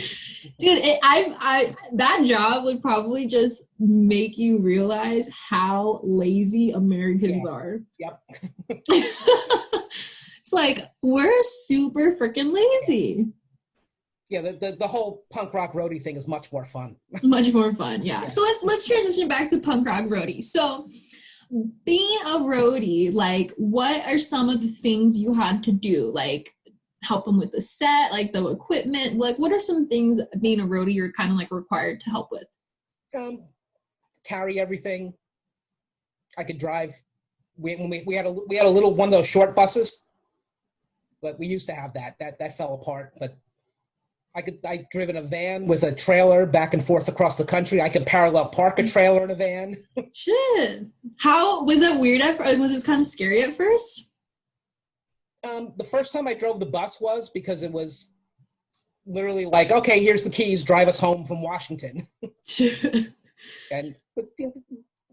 dude, that job would probably just make you realize how lazy Americans are. Yep. It's like we're super freaking lazy. Yeah, the whole punk rock roadie thing is much more fun. Much more fun, yeah. So let's transition back to punk rock roadie. So being a roadie, like what are some of the things you had to do? Like help them with the set, like the equipment, like what are some things being a roadie you're kind of like required to help with? Carry everything. I could drive. We had a little one of those short buses, but we used to have that fell apart. But I driven a van with a trailer back and forth across the country. I could parallel park a trailer in a van. Shit. How was that weird at first? Was it kind of scary at first? The first time I drove the bus was because it was literally like, okay, here's the keys, drive us home from Washington. And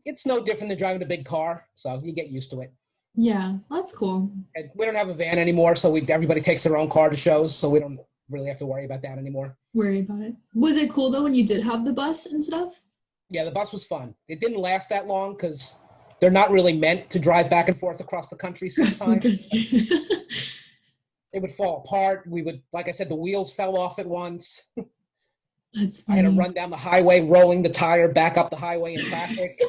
it's no different than driving a big car, so you get used to it. Yeah, that's cool. And we don't have a van anymore, so everybody takes their own car to shows, so we don't really have to worry about that anymore. Worry about it. Was it cool though when you did have the bus and stuff? Yeah, the bus was fun. It didn't last that long because they're not really meant to drive back and forth across the country sometimes. It would fall apart. Like I said, the wheels fell off at once. That's funny. I had to run down the highway, rolling the tire back up the highway in traffic.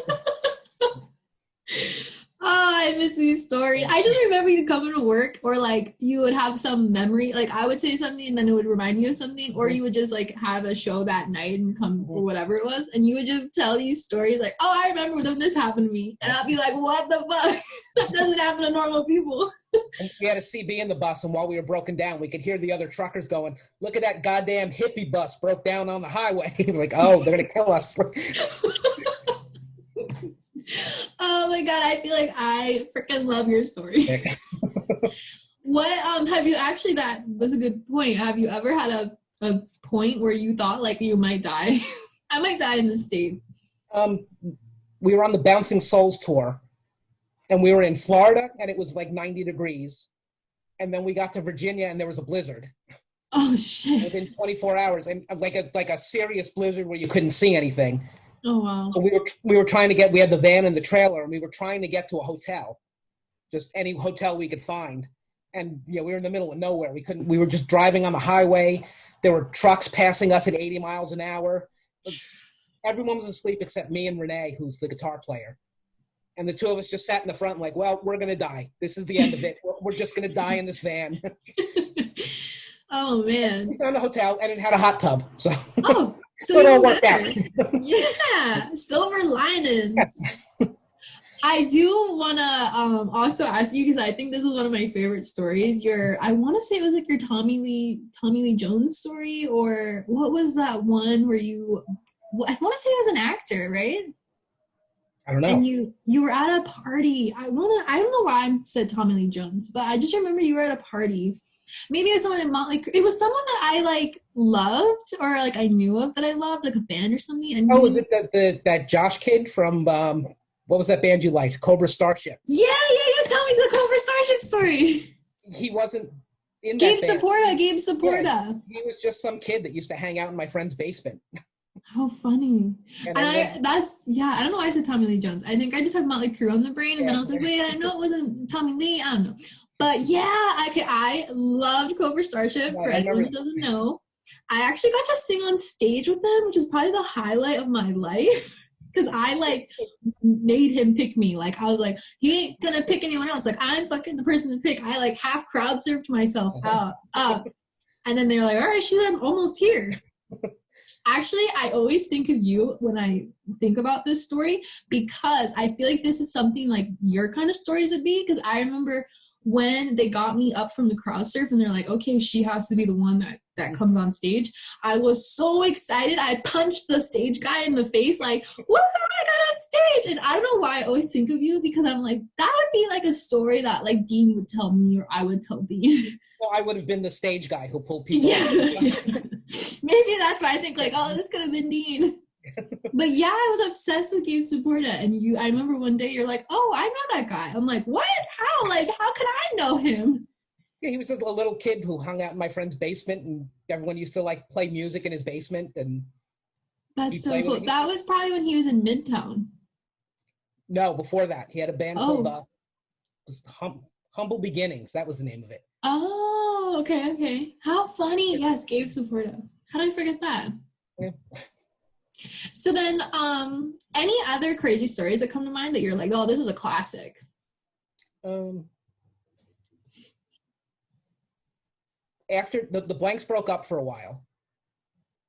Oh, I miss these stories. I just remember you coming to work, or like you would have some memory, like I would say something and then it would remind you of something, or you would just like have a show that night and come or whatever it was, and you would just tell these stories like, oh, I remember when this happened to me, and I'll be like, what the fuck? That doesn't happen to normal people. And we had a CB in the bus, and while we were broken down, we could hear the other truckers going, look at that goddamn hippie bus broke down on the highway. Like, oh, they're gonna kill us. Oh my God, I feel like I freaking love your story. What have you actually, that's a good point. Have you ever had a point where you thought like you might die? I might die in this state. We were on the Bouncing Souls tour, and we were in Florida, and it was like 90 degrees. And then we got to Virginia, and there was a blizzard. Oh shit. Within 24 hours, and like a serious blizzard where you couldnn't see anything. Oh wow. So we were trying to we had the van and the trailer, and we were trying to get to a hotel, just any hotel we could find. And we were in the middle of nowhere. We were just driving on the highway. There were trucks passing us at 80 miles an hour. Everyone was asleep except me and Renee, who's the guitar player. And the two of us just sat in the front like, well, we're going to die. This is the end of it. We're just going to die in this van. Oh man. We found a hotel, and it had a hot tub. So. Oh. So it all worked out. Yeah, silver linings. I do want to also ask you, because I think this is one of my favorite stories. I want to say it was like your Tommy Lee Jones story, or what was that one where I want to say it was an actor, right? I don't know. And you were at a party. I don't know why I said Tommy Lee Jones, but I just remember you were at a party. Maybe it was someone in Motley Crue. It was someone that I like loved, or like I knew of that I loved, like a band or something. And was it that Josh kid from what was that band you liked? Cobra Starship. Yeah. Tell me the Cobra Starship story. He wasn't in Gabe that band. Gabe Saporta. Yeah, he was just some kid that used to hang out in my friend's basement. How funny. And I don't know why I said Tommy Lee Jones. I think I just had Motley Crue on the brain, and then I was like, wait, I know it wasn't Tommy Lee. I don't know. But yeah, I loved Cobra Starship. For anyone who doesn't know, I actually got to sing on stage with them, which is probably the highlight of my life. Because I like made him pick me. Like I was like, he ain't gonna pick anyone else. Like I'm fucking the person to pick. I like half crowd surfed myself out. And then they're like, all right, I'm almost here. Actually, I always think of you when I think about this story, because I feel like this is something like your kind of stories would be. Because I remember when they got me up from the crowd surf and they're like, okay, she has to be the one that comes on stage. I was so excited. I punched the stage guy in the face like, what I got on stage? And I don't know why I always think of you, because I'm like, that would be like a story that like Dean would tell me or I would tell Dean. Well, I would have been the stage guy who pulled people. Yeah. Maybe that's why I think like, oh, this could have been Dean. But yeah, I was obsessed with Gabe Saporta, and I remember one day you're like, oh, I know that guy. I'm like, what? How? Like, how could I know him? Yeah, he was just a little kid who hung out in my friend's basement, and everyone used to like play music in his basement. And that's so cool. That was probably when he was in Midtown. No, before that, he had a band called Humble Beginnings. That was the name of it. Oh, okay. How funny! Yes, Gabe Saporta. How did I forget that? Yeah. So then, any other crazy stories that come to mind that you're like, oh, this is a classic? After the Blanks broke up for a while,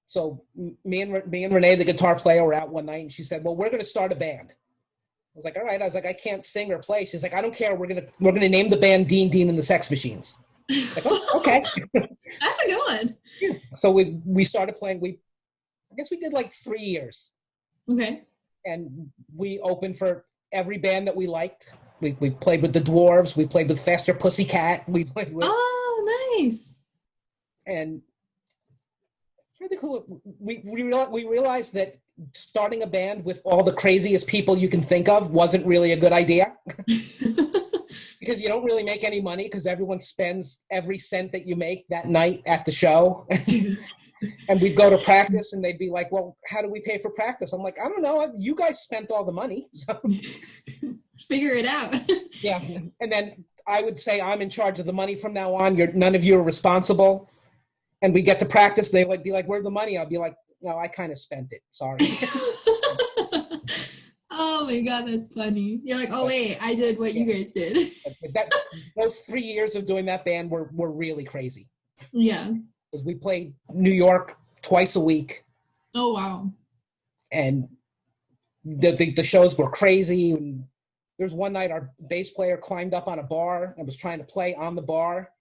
so me and Renee, the guitar player, were out one night, and she said, well, we're going to start a band. I was like, all right. I was like, I can't sing or play. She's like, I don't care. We're gonna name the band Dean and the Sex Machines. Like, oh, okay. That's a good one. Yeah. So we started playing. I guess we did like 3 years. Okay. And we opened for every band that we liked. We played with the Dwarves. We played with Faster Pussycat. We played with. Oh, nice. And I think we realized that starting a band with all the craziest people you can think of wasn't really a good idea. Because you don't really make any money, because everyone spends every cent that you make that night at the show. And we'd go to practice, and they'd be like, well, how do we pay for practice? I'm like, I don't know. You guys spent all the money. So. Figure it out. Yeah. And then I would say, I'm in charge of the money from now on. None of you are responsible. And we get to practice. They would be like, where's the money? I'll be like, no, I kind of spent it. Sorry. Oh my God, that's funny. You're like, oh wait, I did what you guys did. Those 3 years of doing that band were really crazy. Yeah. Because we played New York twice a week. Oh wow. And the shows were crazy. And there was one night our bass player climbed up on a bar and was trying to play on the bar.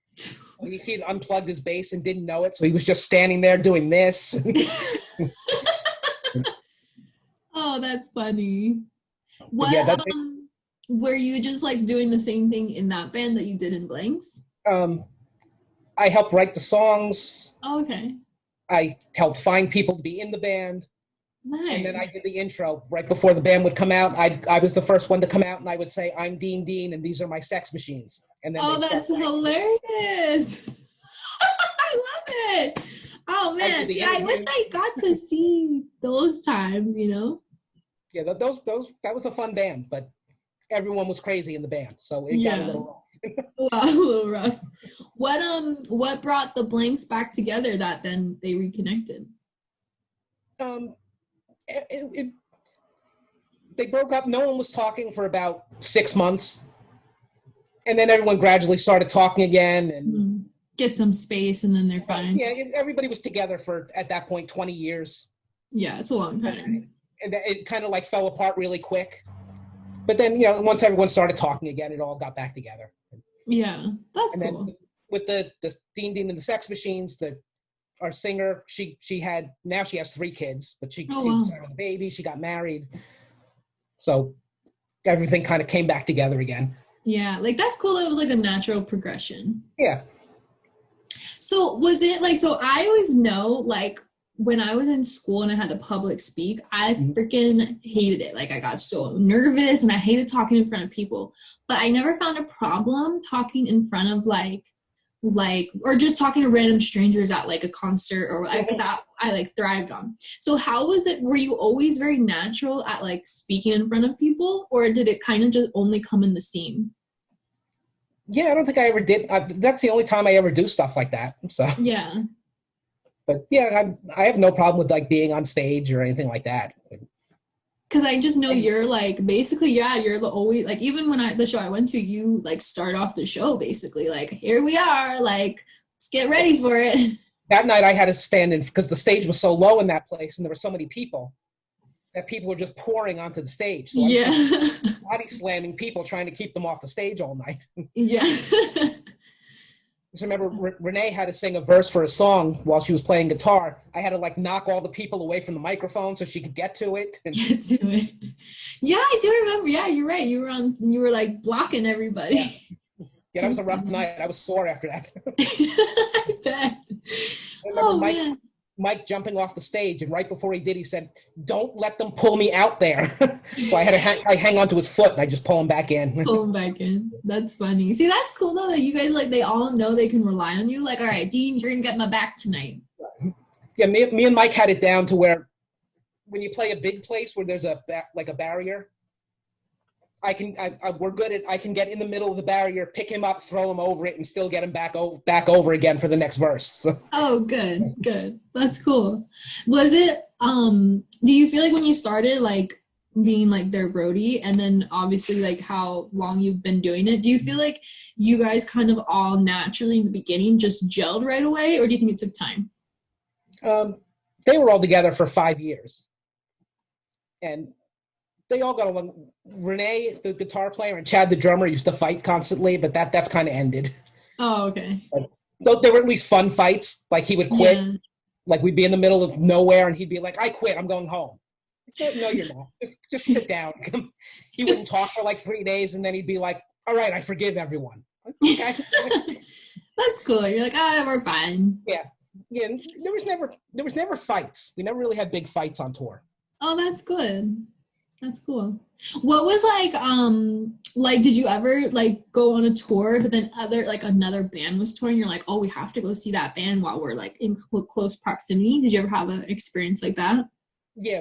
He had unplugged his bass and didn't know it, so he was just standing there doing this. Oh, that's funny. What were you just like doing the same thing in that band that you did in Blanks? I helped write the songs. Oh, okay. I helped find people to be in the band. Nice. And then I did the intro right before the band would come out. I was the first one to come out, and I would say, I'm Dean, and these are my sex machines. And then that's hilarious. I love it. Oh man, I wish I got to see those times, you know? Yeah, that was a fun band, but everyone was crazy in the band, so it got a little rough. Wow, a little rough. What brought the Blanks back together that then they reconnected? They broke up. No one was talking for about 6 months, and then everyone gradually started talking again and get some space, and then they're fine. Yeah, everybody was together for, at that point, 20 years. Yeah, it's a long time. And it kind of like fell apart really quick. But then, once everyone started talking again, it all got back together. Yeah, that's cool. Then with the Dean and the Sex Machines, our singer, she has 3 kids, but she was having a baby, she got married. So everything kind of came back together again. Yeah, like that's cool. It was like a natural progression. Yeah. So was it like, so I always know, like, when I was in school and I had to public speak, I freaking hated it. Like, I got so nervous and I hated talking in front of people. But I never found a problem talking in front of, like, or just talking to random strangers at, like, a concert or, like, that I, like, thrived on. So how was it? Were you always very natural at, like, speaking in front of people? Or did it kind of just only come in the scene? Yeah, I don't think I ever did. That's the only time I ever do stuff like that. So. Yeah. But yeah, I have no problem with like being on stage or anything like that. Because I just know you're like, basically, yeah, you're the always, like, even when the show I went to, you like start off the show basically, like, here we are, like, let's get ready for it. That night I had to stand in because the stage was so low in that place and there were so many people that people were just pouring onto the stage. So yeah. body slamming people trying to keep them off the stage all night. yeah. Just remember, Renee had to sing a verse for a song while she was playing guitar. I had to like knock all the people away from the microphone so she could get to it. Get to it. Yeah, I do remember. Yeah, you're right. You were like blocking everybody. Yeah, that was a rough night. I was sore after that. I bet. I remember Mike jumping off the stage, and right before he did, he said, "Don't let them pull me out there." So I had to hang onto his foot, and I just pull him back in. Pull him back in. That's funny. See, that's cool though that you guys like they all know they can rely on you. Like, all right, Dean, you're gonna get my back tonight. Yeah, me and Mike had it down to where when you play a big place where there's a barrier, we're good at I can get in the middle of the barrier, pick him up, throw him over it, and still get him back over again for the next verse. So. Oh, good. That's cool. Was it do you feel like when you started like being like their roadie and then obviously like how long you've been doing it, do you feel like you guys kind of all naturally in the beginning just gelled right away, or do you think it took time? They were all together for 5 years. And they all got along. Renee, the guitar player, and Chad, the drummer, used to fight constantly, but that's kind of ended. Oh, okay. So there were at least fun fights. Like he would quit. Yeah. Like we'd be in the middle of nowhere, and he'd be like, "I quit. I'm going home." No, you're not. Just sit down. He wouldn't talk for like 3 days, and then he'd be like, "All right, I forgive everyone." Okay. That's cool. You're like, we're fine. Yeah. There was never fights. We never really had big fights on tour. Oh, that's good. That's cool. What was like did you ever like go on a tour but then another band was touring, you're like, oh, we have to go see that band while we're like in close proximity? Did you ever have an experience like that? Yeah,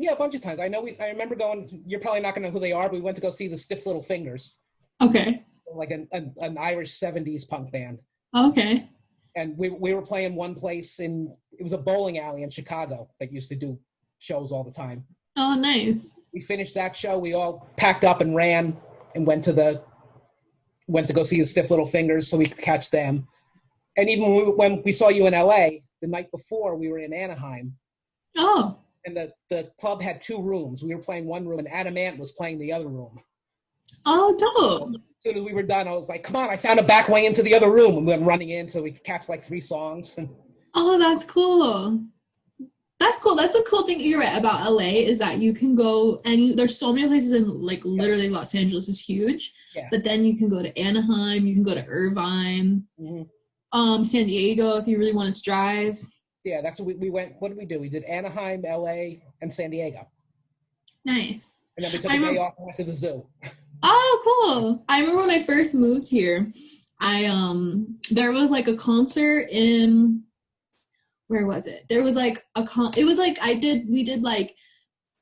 a bunch of times. I remember going, you're probably not gonna know who they are, but we went to go see the Stiff Little Fingers. Okay. Like an Irish 70s punk band. Okay. And we were playing one place it was a bowling alley in Chicago that used to do shows all the time. Oh, nice. We finished that show. We all packed up and ran and went to go see the Stiff Little Fingers so we could catch them. And even when we saw you in LA, the night before, we were in Anaheim. Oh. And the club had 2 rooms. We were playing one room, and Adam Ant was playing the other room. Oh, dope. As soon as we were done, I was like, come on, I found a back way into the other room. And we went running in so we could catch like 3 songs. Oh, that's cool. That's cool. That's a cool thing. You're right about LA is that you can go there's so many places in like literally Los Angeles is huge. Yeah. But then you can go to Anaheim, you can go to Irvine, San Diego if you really wanted to drive. Yeah, that's what we went. What did we do? We did Anaheim, LA, and San Diego. Nice. And then we took a day off and went to the zoo. Oh, cool. I remember when I first moved here, there was like a concert in, where was it? There was like it was like we did like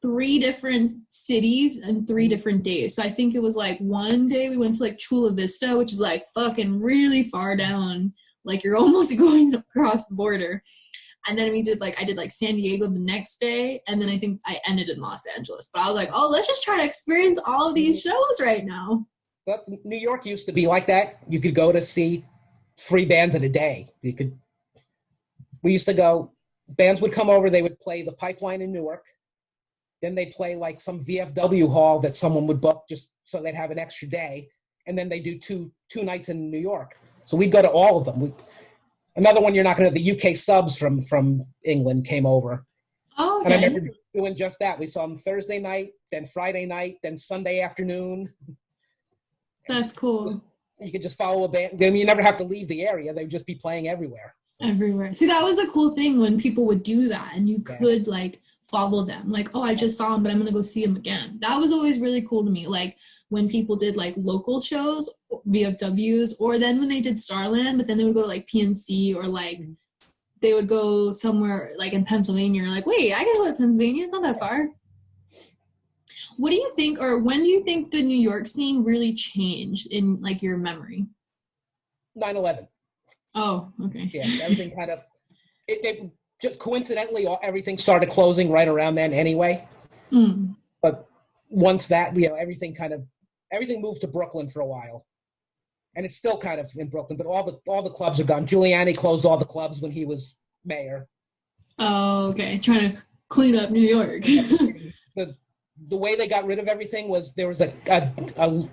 3 different cities and 3 different days. So I think it was like one day we went to like Chula Vista, which is like fucking really far down. Like you're almost going across the border. And then I did like San Diego the next day. And then I think I ended in Los Angeles. But I was like, oh, let's just try to experience all of these shows right now. But New York used to be like that. You could go to see 3 bands in a day. We used to go, bands would come over, they would play the Pipeline in Newark. Then they'd play like some VFW hall that someone would book just so they'd have an extra day. And then they do two nights in New York. So we'd go to all of them. Another one you're not going to, the UK subs from England came over. Oh, okay. And I remember doing just that. We saw them Thursday night, then Friday night, then Sunday afternoon. That's cool. You could just follow a band. I mean, you never have to leave the area. They'd just be playing everywhere. See, that was the cool thing when people would do that and you could like follow them. Like, oh, I just saw them, but I'm going to go see them again. That was always really cool to me. Like when people did like local shows, VFWs, or then when they did Starland, but then they would go to like PNC or like they would go somewhere like in Pennsylvania. You're like, wait, I can go to Pennsylvania. It's not that far. What do you think, or when do you think the New York scene really changed in like your memory? 9/11. Oh, okay. Yeah, everything kind of, It just coincidentally, everything started closing right around then anyway. But once that, everything moved to Brooklyn for a while. And it's still kind of in Brooklyn, but all the clubs are gone. Giuliani closed all the clubs when he was mayor. Oh, okay. Trying to clean up New York. The way they got rid of everything was there was a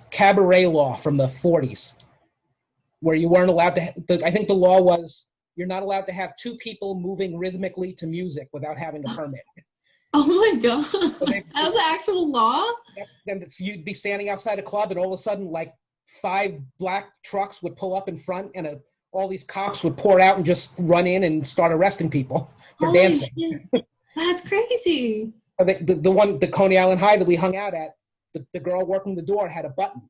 cabaret law from the 40s where you weren't allowed to. I think the law was you're not allowed to have two people moving rhythmically to music without having a permit. Oh my God. So that was an actual law? Yep. And you'd be standing outside a club and all of a sudden like 5 black trucks would pull up in front and all these cops would pour out and just run in and start arresting people for dancing. Shit. That's crazy. The Coney Island High that we hung out at, the girl working the door had a button.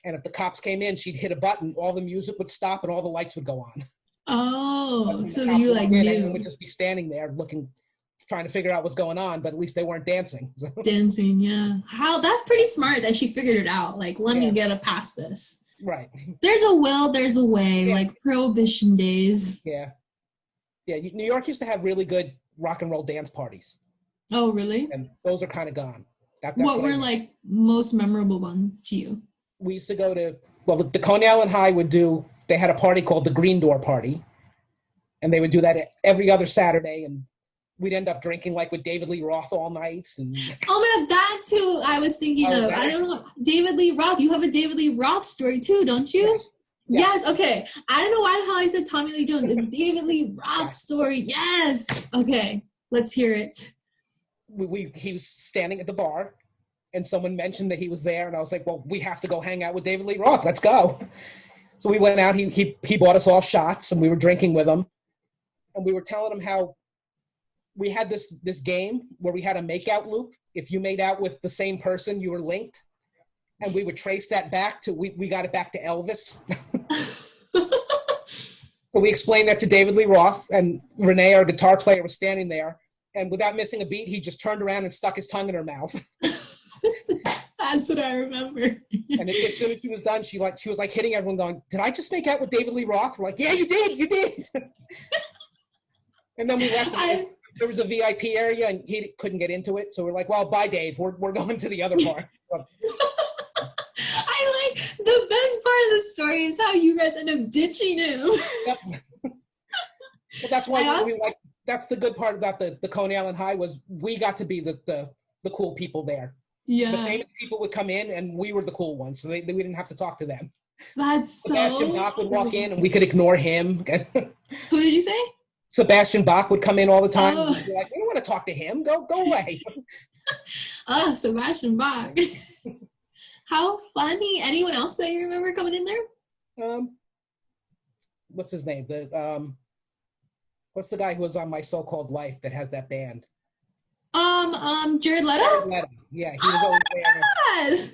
And if the cops came in, she'd hit a button, all the music would stop and all the lights would go on. Oh, so you like knew. Everyone would just be standing there trying to figure out what's going on, but at least they weren't dancing. So. Dancing, yeah. That's pretty smart that she figured it out. Like, let me get past this. Right. There's a will, there's a way, like Prohibition days. Yeah. Yeah, New York used to have really good rock and roll dance parties. Oh, really? And those are kind of gone. What were like most memorable ones to you? We used to go to, the Coney Island High they had a party called the Green Door Party. And they would do that every other Saturday. And we'd end up drinking like with David Lee Roth all night. And oh my God, that's who I was thinking of. I don't know. David Lee Roth. You have a David Lee Roth story too, don't you? Yes. Yes, okay. I don't know why the hell I said Tommy Lee Jones. It's David Lee Roth's story. Yes. Okay, let's hear it. He was standing at the bar, and someone mentioned that he was there, and I was like, well, we have to go hang out with David Lee Roth. Let's go. So we went out. He bought us all shots, and we were drinking with him. And we were telling him how we had this game where we had a makeout loop. If you made out with the same person, you were linked. And we would trace that back to, we got it back to Elvis. So we explained that to David Lee Roth, and Renee, our guitar player, was standing there. And without missing a beat, he just turned around and stuck his tongue in her mouth. That's what I remember. And as soon as she was done, she was like hitting everyone going, did I just make out with David Lee Roth? We're like, yeah, you did. And then we left. There was a VIP area, and he couldn't get into it. So we're like, well, bye, Dave. We're going to the other part. I like the best part of the story is how you guys end up ditching him. Yep. But that's why that's the good part about the Coney Island High was we got to be the cool people there. Yeah. The famous people would come in, and we were the cool ones, so we didn't have to talk to them. That's Sebastian Bach would walk in, and we could ignore him. Who did you say? Sebastian Bach would come in all the time. Oh. We'd be like, we don't want to talk to him. Go away. Oh, Sebastian Bach. How funny. Anyone else that you remember coming in there? What's his name? What's the guy who was on My So-Called Life that has that band? Jared Leto? Jared Leto. Yeah, he was always there. God.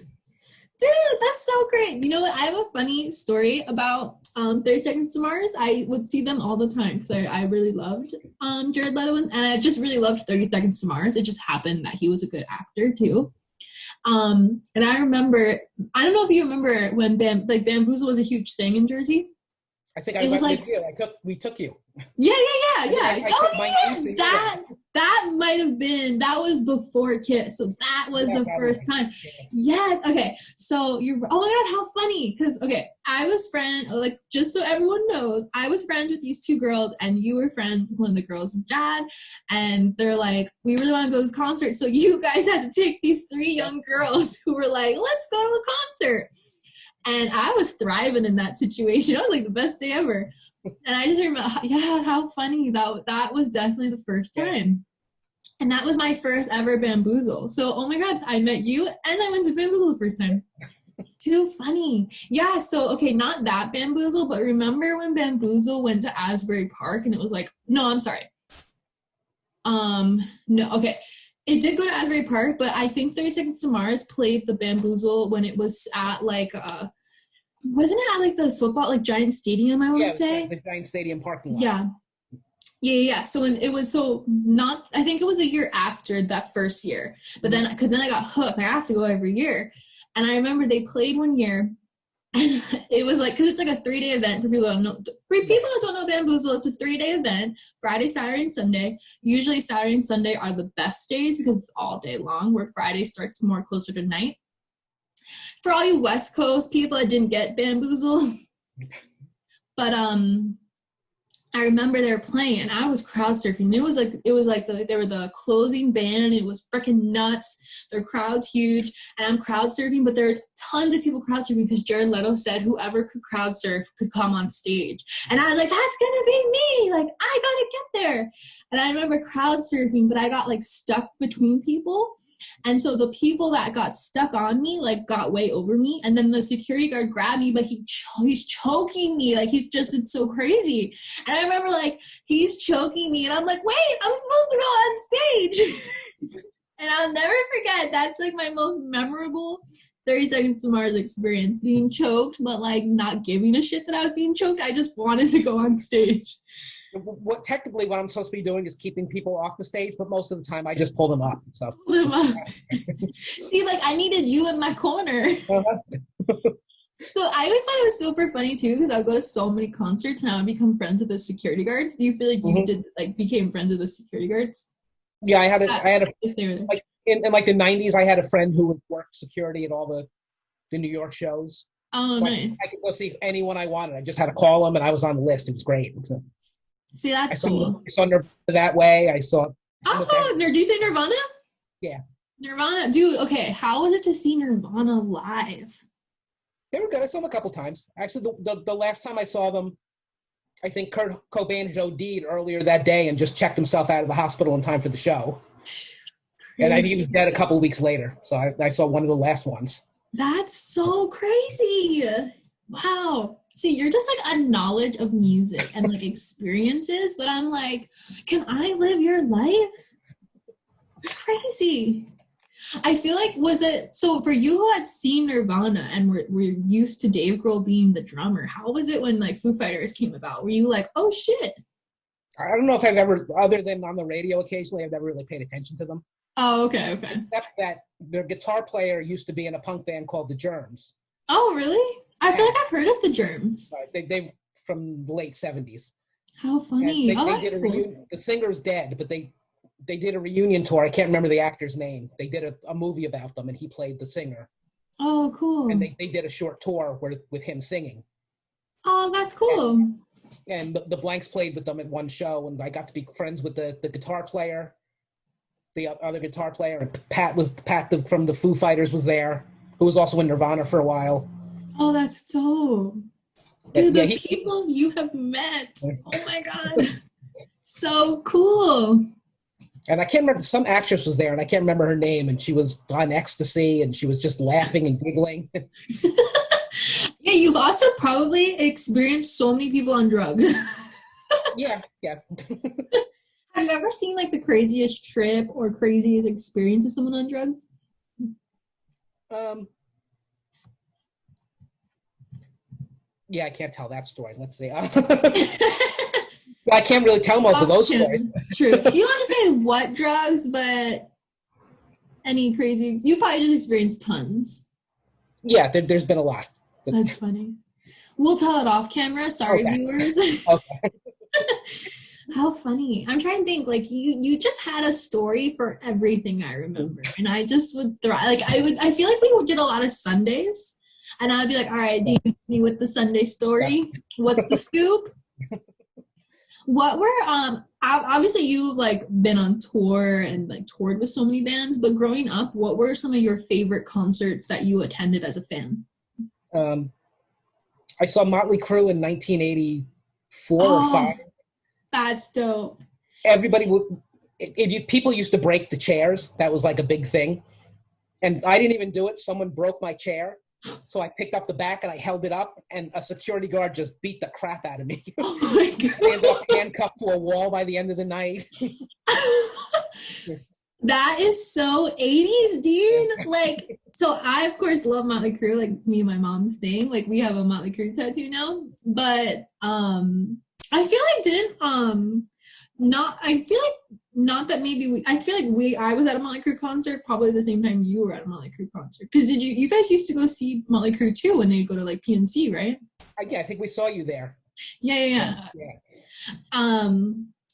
Dude, that's so great. You know what? I have a funny story about 30 Seconds to Mars. I would see them all the time because I really loved Jared Leto, and I just really loved 30 Seconds to Mars. It just happened that he was a good actor too. And I remember, I don't know if you remember when Bamboozle was a huge thing in Jersey. I think I went with you. We took you. Yeah. That might have been, that was before Kiss. So that was the first time. Yes. Okay. So oh my God, how funny. Because, okay, I was just so everyone knows, I was friends with these two girls, and you were friends with one of the girls' dad. And they're like, we really want to go to this concert. So you guys had to take these 3 young girls who were like, let's go to a concert. And I was thriving in that situation. It was like the best day ever. And I just remember, how funny. That was definitely the first time. And that was my first ever Bamboozle. So, oh my God, I met you and I went to Bamboozle the first time. Too funny. Yeah, so, okay, not that Bamboozle, but remember when Bamboozle went to Asbury Park and it was like, no, I'm sorry. No, okay. It did go to Asbury Park, but I think 30 Seconds to Mars played the Bamboozle when it was at wasn't it at the football, Giant Stadium, I want to say? The Giant Stadium parking lot. Yeah. So when it was I think it was the year after that first year, but then, because then I got hooked. I have to go every year. And I remember they played one year And it was like, because it's like a 3-day event for people that don't know. For people that don't know Bamboozle, it's a 3-day event, Friday, Saturday, and Sunday. Usually Saturday and Sunday are the best days because it's all day long, where Friday starts more closer to night. For all you West Coast people that didn't get Bamboozle, but I remember they were playing, and I was crowd surfing. They were the closing band. It was freaking nuts. Their crowd's huge, and I'm crowd surfing, but there's tons of people crowd surfing because Jared Leto said whoever could crowd surf could come on stage. And I was like, that's gonna be me. Like, I gotta get there. And I remember crowd surfing, but I got like stuck between people. And so the people that got stuck on me, like, got way over me. And then the security guard grabbed me, but he's choking me. Like, it's so crazy. And I remember, like, he's choking me. And I'm like, wait, I'm supposed to go on stage. And I'll never forget. That's, like, my most memorable 30 Seconds to Mars experience. Being choked, but, like, not giving a shit that I was being choked. I just wanted to go on stage. Technically what I'm supposed to be doing is keeping people off the stage, but most of the time I just pull them up. So See, like, I needed you in my corner. So I always thought it was super funny too, because I would go to so many concerts and I would become friends with the security guards. Do you feel like you did, like, became friends with the security guards? Yeah, I had a like in like the 90s. I had a friend who would work security at all the New York shows. Oh, nice. I could go see anyone I wanted. I just had to call them, and I was on the list. It was great. So, see, that's cool. I saw Nirvana that way. I saw. Do you say Nirvana? Yeah. Nirvana, dude. Okay, how was it to see Nirvana live? They were good. I saw them a couple times. Actually, the last time I saw them, I think Kurt Cobain had OD'd earlier that day and just checked himself out of the hospital in time for the show. Crazy. And I think he was dead a couple of weeks later. So I saw one of the last ones. That's so crazy. Wow. See, you're just like a knowledge of music and like experiences that I'm like, can I live your life? Crazy. I feel like, so for you who had seen Nirvana and were used to Dave Grohl being the drummer, how was it when like Foo Fighters came about? Were you like, oh shit? I don't know if I've ever, other than on the radio occasionally, I've never really paid attention to them. Oh, okay. Except that their guitar player used to be in a punk band called The Germs. Oh, really? I feel like I've heard of The Germs. They from the late 70s. How funny. They did a reunion. The singer's dead, but they did a reunion tour. I can't remember the actor's name. They did a movie about them, and he played the singer. Oh, cool. And they did a short tour with him singing. Oh, that's cool. And the Blanks played with them at one show, and I got to be friends with the guitar player, the other guitar player, and Pat from the Foo Fighters was there, who was also in Nirvana for a while. Oh, that's dope. Dude, the people you have met. Oh my God. So cool. And I can't remember, some actress was there, and I can't remember her name, and she was on ecstasy, and she was just laughing and giggling. Yeah, you've also probably experienced so many people on drugs. Yeah. Have you ever seen like the craziest trip or craziest experience of someone on drugs? Yeah, I can't tell that story. Let's see. I can't really tell most of those stories. True. You don't have to say what drugs, but any crazy. You probably just experienced tons. Yeah, there's been a lot. That's funny. We'll tell it off camera. Sorry, viewers. Okay. How funny. I'm trying to think, like, you just had a story for everything I remember. And I just would I feel like we did a lot of Sundays. And I'd be like, all right, do you hit me with the Sunday story? What's the scoop? What were, obviously you've like been on tour and like toured with so many bands, but growing up, what were some of your favorite concerts that you attended as a fan? I saw Motley Crue in 1984 or 5. That's dope. Everybody people used to break the chairs. That was like a big thing. And I didn't even do it. Someone broke my chair. So I picked up the back and I held it up, and a security guard just beat the crap out of me. Oh my God. I ended up handcuffed to a wall by the end of the night. That is so 80s, dude. Like, so I, of course, love Motley Crue. Like, it's me and my mom's thing. Like, we have a Motley Crue tattoo now. But I feel like not that maybe I feel like I was at a Motley Crue concert probably the same time you were at a Motley Crue concert. Because you guys used to go see Motley Crue too when they'd go to like PNC, right? Yeah, I think we saw you there. Yeah.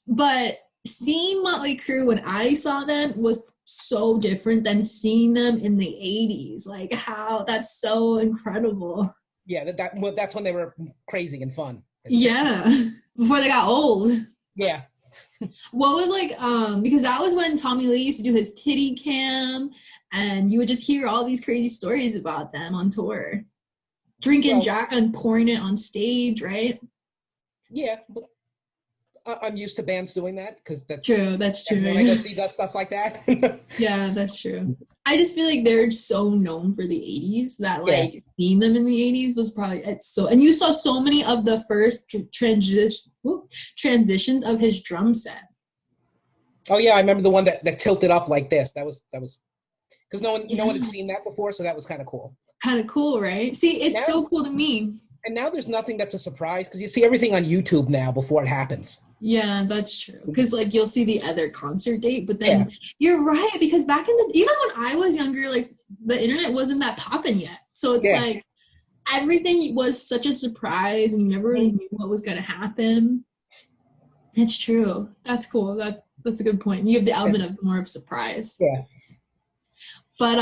But seeing Motley Crue when I saw them was so different than seeing them in the 80s. Like that's so incredible. Yeah, that's when they were crazy and fun. Yeah, before they got old. Yeah. What was like, because that was when Tommy Lee used to do his titty cam, and you would just hear all these crazy stories about them on tour. Drinking Jack and pouring it on stage, right? Yeah, but I'm used to bands doing that because that's true. That's true. When I go see stuff like that. Yeah, that's true. I just feel like they're so known for the 80s that like seeing them in the 80s was probably and you saw so many of the first transitions of his drum set. Oh yeah, I remember the one that tilted up like this. That was because no one had seen that before, so that was kind of cool. Kind of cool, right? See, it's so cool to me. And now there's nothing that's a surprise because you see everything on YouTube now before it happens. Yeah, that's true. Because like you'll see the other concert date, but then you're right, because back in even when I was younger, like the internet wasn't that popping yet. So it's like everything was such a surprise and you never really knew what was gonna happen. It's true. That's cool. That's a good point. You have the element of more of surprise. Yeah. But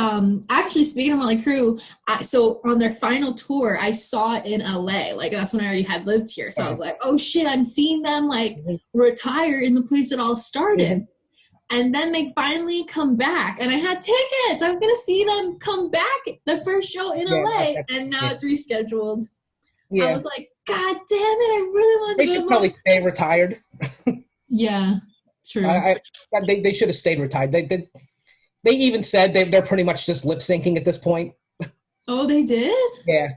actually, speaking of Motley Crue, so on their final tour, I saw it in LA. Like that's when I already had lived here. So I was like, oh shit, I'm seeing them like retire in the place it all started. And then they finally come back, and I had tickets. I was gonna see them come back the first show in LA, and now it's rescheduled. Yeah. I was like, God damn it! I really want to go. They should probably stay retired. Yeah, true. They should have stayed retired. They even said they're pretty much just lip syncing at this point. Oh, they did? Yeah.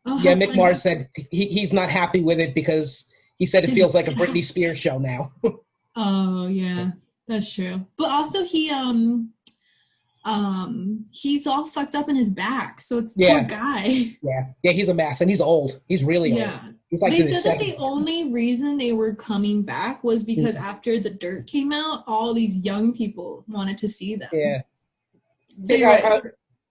Oh, yeah, Mick Mars said he's not happy with it because he said it feels like a Britney Spears show now. Oh, yeah. That's true. But also he's all fucked up in his back, so it's poor guy. Yeah, he's a mess, and he's old. He's really old. He's like they said that the only reason they were coming back was because after The Dirt came out, all these young people wanted to see them. Yeah. So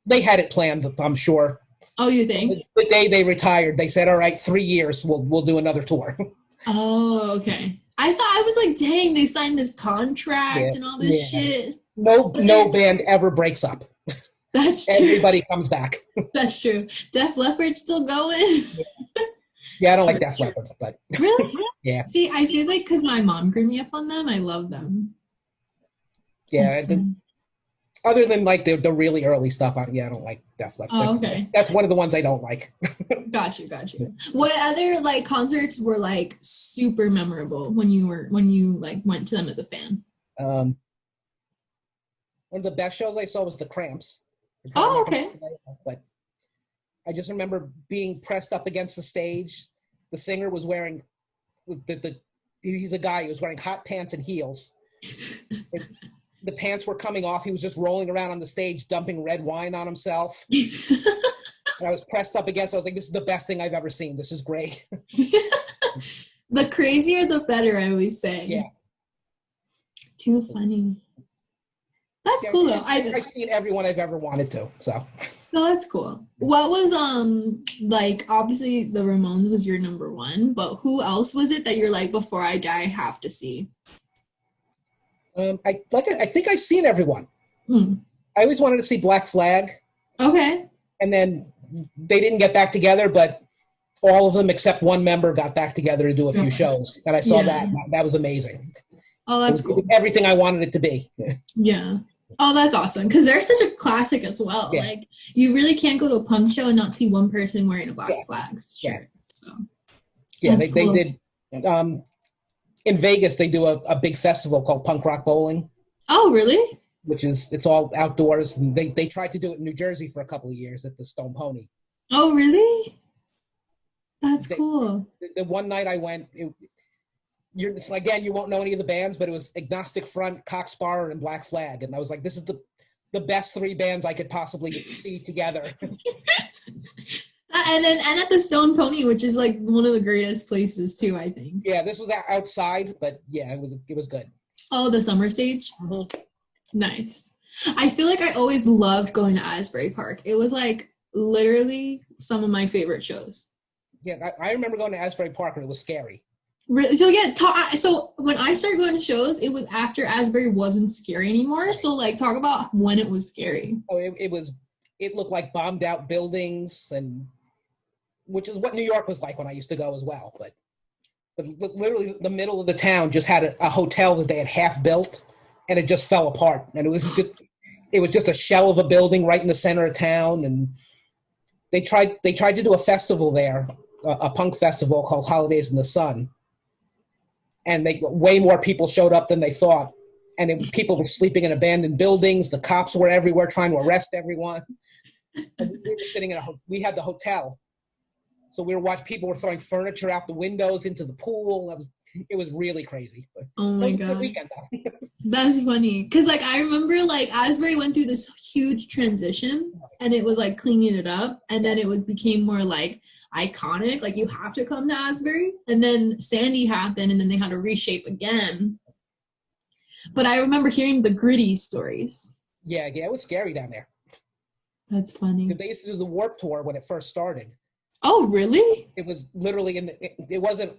they had it planned, I'm sure. Oh, you think? The day they retired, they said, all right, 3 years, we'll do another tour. Oh, okay. I thought, I was like, dang, they signed this contract and all this shit. No band ever breaks up. That's true. Everybody comes back. That's true. Def Leppard's still going? Yeah, I don't like Def Leppard, but really? Yeah. See, I feel like because my mom grew me up on them, I love them. Yeah, other than like the really early stuff, I don't like Def Leppard. Oh, okay. That's one of the ones I don't like. Got you. What other like concerts were like super memorable when you like went to them as a fan? One of the best shows I saw was the Cramps. Oh, okay. But I just remember being pressed up against the stage. The singer was wearing he's a guy who was wearing hot pants and heels. The pants were coming off. He was just rolling around on the stage, dumping red wine on himself. And I was pressed up against. I was like, "This is the best thing I've ever seen. This is great." The crazier, the better. I always say. Yeah. Too funny. That's cool though. I've seen everyone I've ever wanted to. So that's cool. What was like? Obviously, the Ramones was your number one, but who else was it that you're like, before I die, I have to see? I think I've seen everyone. I always wanted to see Black Flag. Okay. And then they didn't get back together, but all of them except one member got back together to do a few shows, and I saw that. That was amazing. Oh, that's cool. Everything I wanted it to be. Yeah. Oh, that's awesome, because they're such a classic as well. Yeah. Like, you really can't go to a punk show and not see one person wearing a Black Flag shirt. Yeah. So. Yeah, they did. In Vegas, they do a big festival called Punk Rock Bowling. Oh, really? It's all outdoors. And they tried to do it in New Jersey for a couple of years at the Stone Pony. Oh, really? That's cool. The one night I went, again, you won't know any of the bands, but it was Agnostic Front, Cocksparrer, and Black Flag. And I was like, this is the best three bands I could possibly see together. And at the Stone Pony, which is like one of the greatest places too, I think. Yeah, this was outside, but yeah, it was good. Oh, the summer stage? Mm-hmm. Nice. I feel like I always loved going to Asbury Park. It was like literally some of my favorite shows. Yeah, I remember going to Asbury Park and it was scary. So yeah, so when I started going to shows, it was after Asbury wasn't scary anymore. Right. So like, talk about when it was scary. Oh, it looked like bombed out buildings, and which is what New York was like when I used to go as well. But literally the middle of the town just had a hotel that they had half built, and it just fell apart. And it was just a shell of a building right in the center of town. And they tried to do a festival there, a punk festival called Holidays in the Sun. And way more people showed up than they thought. And people were sleeping in abandoned buildings. The cops were everywhere trying to arrest everyone. And we were sitting we had the hotel. So we were watching, people were throwing furniture out the windows into the pool. It was really crazy. But oh my God. It was a good weekend though. That's funny. Cause like, I remember like Asbury went through this huge transition and it was like cleaning it up. And then it became more like iconic. Like you have to come to Asbury. And then Sandy happened and then they had to reshape again. But I remember hearing the gritty stories. Yeah, it was scary down there. That's funny. They used to do the Warped Tour when it first started. Oh, really? It was literally it wasn't,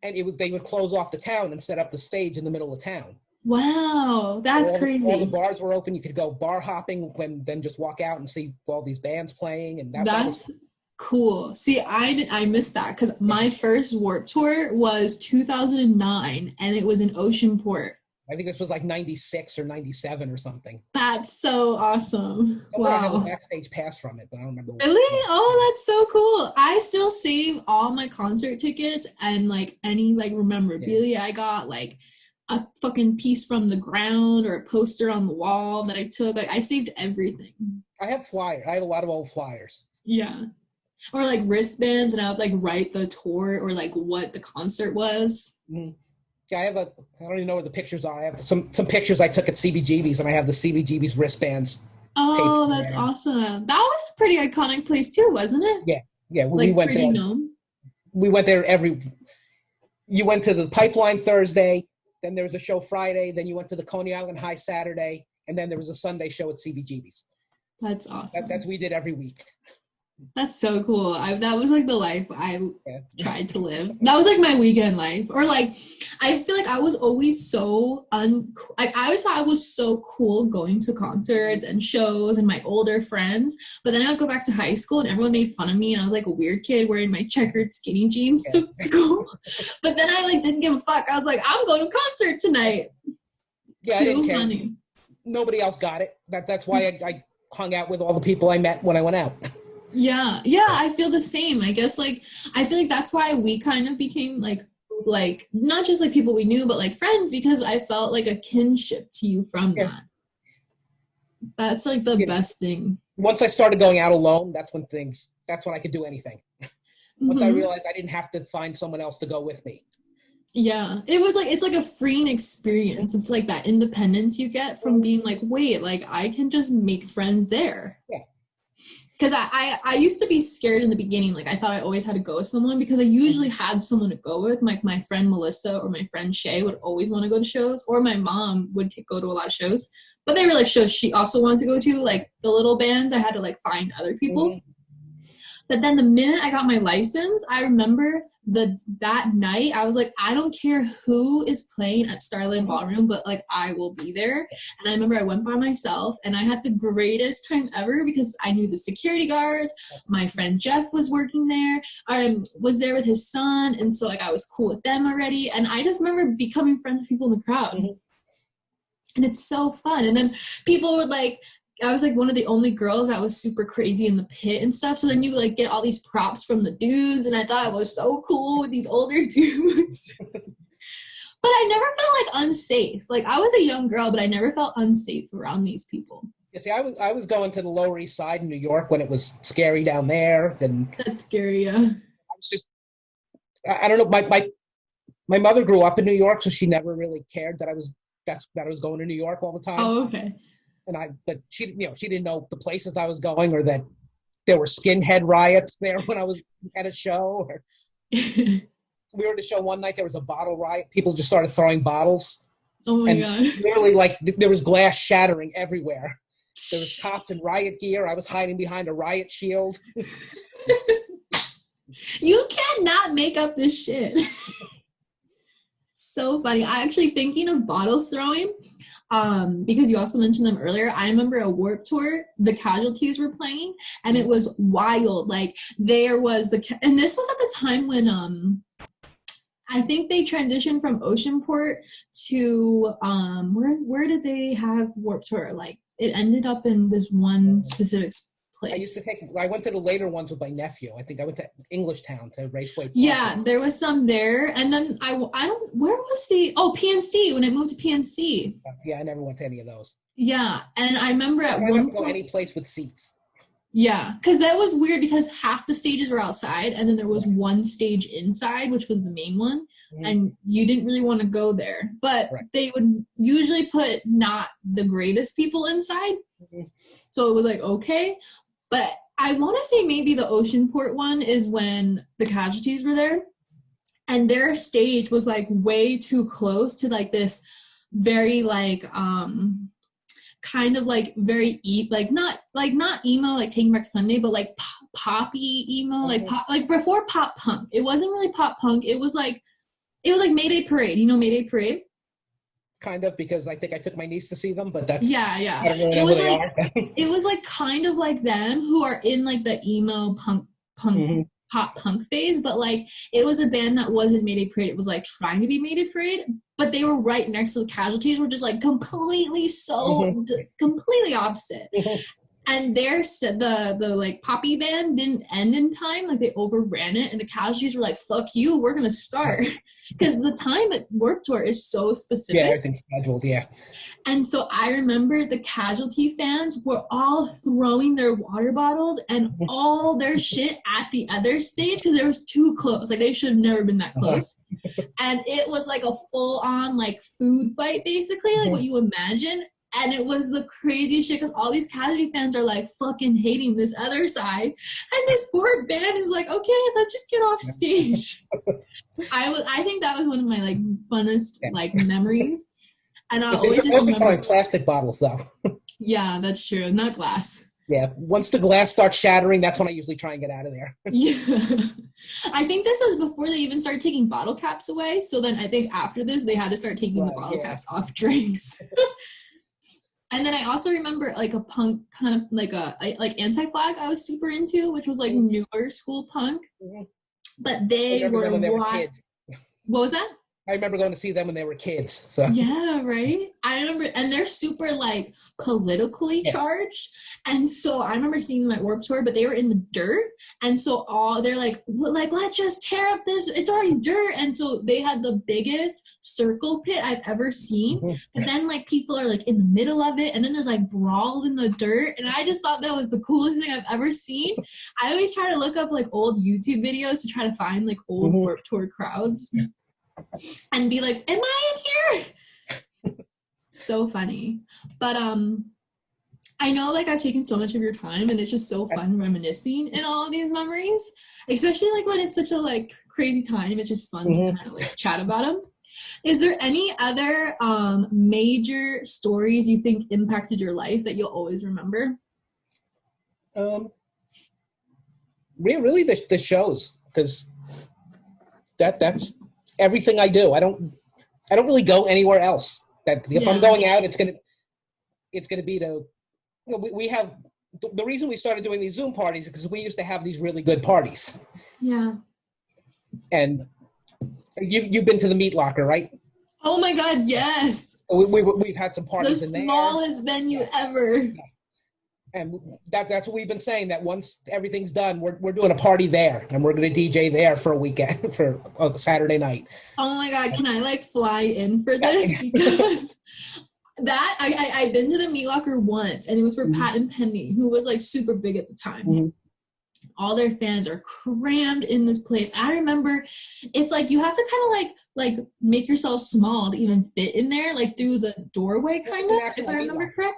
and they would close off the town and set up the stage in the middle of town. Wow, that's crazy. All the bars were open. You could go bar hopping, then just walk out and see all these bands playing, and that was cool. See, I missed that because my first Warped Tour was 2009, and it was in Oceanport. I think this was like 96 or 97 or something. That's so awesome. Somewhere wow. I have a backstage pass from it, but I don't remember. Really? Oh, that's so cool. I still save all my concert tickets and like any like memorabilia I got, like a fucking piece from the ground or a poster on the wall that I took. Like I saved everything. I have flyers. I have a lot of old flyers. Yeah. Or like wristbands, and I would like write the tour or like what the concert was. Mm-hmm. Yeah, I don't even know where the pictures are. I have some pictures I took at CBGB's, and I have the CBGB's wristbands. Oh, that's awesome. That was a pretty iconic place too, wasn't it? Yeah. We went pretty there. Known. We went there you went to the Pipeline Thursday, then there was a show Friday, then you went to the Coney Island High Saturday, and then there was a Sunday show at CBGB's. That's awesome. That's we did every week. That's so cool. That was like the life I tried to live. That was like my weekend life. Or like, I feel like I was always so I always thought I was so cool going to concerts and shows and my older friends. But then I would go back to high school and everyone made fun of me and I was like a weird kid wearing my checkered skinny jeans to school. But then I like didn't give a fuck. I was like, I'm going to concert tonight. Yeah, I didn't care. Funny. Nobody else got it. That's why I hung out with all the people I met when I went out. Yeah, I feel the same. I guess like I feel like that's why we kind of became like not just like people we knew, but like friends, because I felt like a kinship to you from that. That's like the best thing. Once I started going out alone, that's when I could do anything. Once I realized I didn't have to find someone else to go with me. Yeah, it was like, it's like a freeing experience. It's like that independence you get from being like, wait, like I can just make friends there. Yeah. Because I used to be scared in the beginning. Like, I thought I always had to go with someone because I usually had someone to go with. Like, my friend Melissa or my friend Shay would always want to go to shows. Or my mom would go to a lot of shows. But they were, like, shows she also wanted to go to. Like, the little bands, I had to, like, find other people. Mm-hmm. But then the minute I got my license, I remember that night, I was like, I don't care who is playing at Starlight Ballroom, but like I will be there. And I remember I went by myself and I had the greatest time ever because I knew the security guards. My friend Jeff was working there, was there with his son. And so like I was cool with them already. And I just remember becoming friends with people in the crowd. Mm-hmm. And it's so fun. And then people would like, I was like one of the only girls that was super crazy in the pit and stuff. So then you like get all these props from the dudes. And I thought I was so cool with these older dudes. But I never felt like unsafe. Like I was a young girl, but I never felt unsafe around these people. You see, I was going to the Lower East Side in New York when it was scary down there. That's scary, yeah. I was just, I don't know. My mother grew up in New York, so she never really cared that I was going to New York all the time. Oh, okay. But she didn't know the places I was going or that there were skinhead riots there when I was at a show. We were at a show one night, there was a bottle riot. People just started throwing bottles. Oh my and God. literally, like, there was glass shattering everywhere. There was cops in riot gear. I was hiding behind a riot shield. You cannot make up this shit. So funny. I actually, thinking of bottles throwing, because you also mentioned them earlier, I remember a Warped Tour, the Casualties were playing, and it was wild. Like, there was and this was at the time when I think they transitioned from Oceanport to where did they have Warped Tour? Like, it ended up in this one specific place. I went to the later ones with my nephew. I think I went to Englishtown, to Raceway Park. Yeah, there was some there, and then where was PNC, when it moved to PNC. Yeah, I never went to any of those. Yeah, and I remember at I one don't go any place with seats. Yeah, because that was weird, because half the stages were outside, and then there was one stage inside, which was the main one, and you didn't really want to go there. But they would usually put not the greatest people inside, so it was like, okay. But I want to say maybe the Oceanport one is when the Casualties were there, and their stage was like way too close to like this very like kind of like very not emo like Taking Back Sunday, but like poppy emo, like pop, like before pop punk. It wasn't really pop punk. It was like Mayday Parade. You know Mayday Parade? Kind of, because I think I took my niece to see them, but that's yeah. I don't really know who they are. It was like kind of like them, who are in like the emo punk pop punk phase, but like it was a band that wasn't Mayday Parade. It was like trying to be Mayday Parade, but they were right next to the Casualties, were just like completely completely opposite. And the like poppy band didn't end in time, like they overran it, and the Casualties were like, fuck you, we're gonna start. Because the time at Warped Tour is so specific. Yeah, everything's scheduled, yeah. And so I remember the Casualty fans were all throwing their water bottles and all their shit at the other stage, because it was too close. Like, they should have never been that close. And it was like a full-on like food fight, basically, like what you imagine. And it was the craziest shit, because all these Casualty fans are like fucking hating this other side, and this poor band is like, okay, let's just get off stage. I think that was one of my like funnest like memories, and I always just remember plastic bottles though. Yeah, that's true, not glass. Yeah, once the glass starts shattering, that's when I usually try and get out of there. Yeah, I think this was before they even started taking bottle caps away. So then I think after this, they had to start taking the bottle caps off drinks. And then I also remember like a punk kind of like Anti-Flag I was super into, which was like newer school punk. But they were kids. What was that? I remember going to see them when they were kids. So yeah, right? I remember, and they're super like politically charged. And so I remember seeing them at Warped Tour, but they were in the dirt. And so they're like, let's just tear up this, it's already dirt. And so they had the biggest circle pit I've ever seen. But then like people are like in the middle of it, and then there's like brawls in the dirt. And I just thought that was the coolest thing I've ever seen. I always try to look up like old YouTube videos to try to find like old Warped Tour crowds. And be like, am I in here? So funny. But I know like I've taken so much of your time, and it's just so fun reminiscing in all of these memories, especially like when it's such a like crazy time. It's just fun to kind of like chat about them. Is there any other major stories you think impacted your life that you'll always remember? Really the shows, because that's everything I do. I don't really go anywhere else. That if I'm going out, it's gonna be to. We have the reason we started doing these Zoom parties is because we used to have these really good parties. Yeah. And you've been to the Meat Locker, right? Oh my God, yes. We've had some parties in there. The smallest venue ever. Yeah. And that's what we've been saying, that once everything's done, we're doing a party there, and we're going to DJ there for a weekend, for a Saturday night. Oh my God, can I like fly in for this? Because that, I've been to the Meat Locker once, and it was for Pat and Penny, who was like super big at the time. All their fans are crammed in this place. I remember it's like you have to kind of like make yourself small to even fit in there, like through the doorway, kind of, if I remember correct.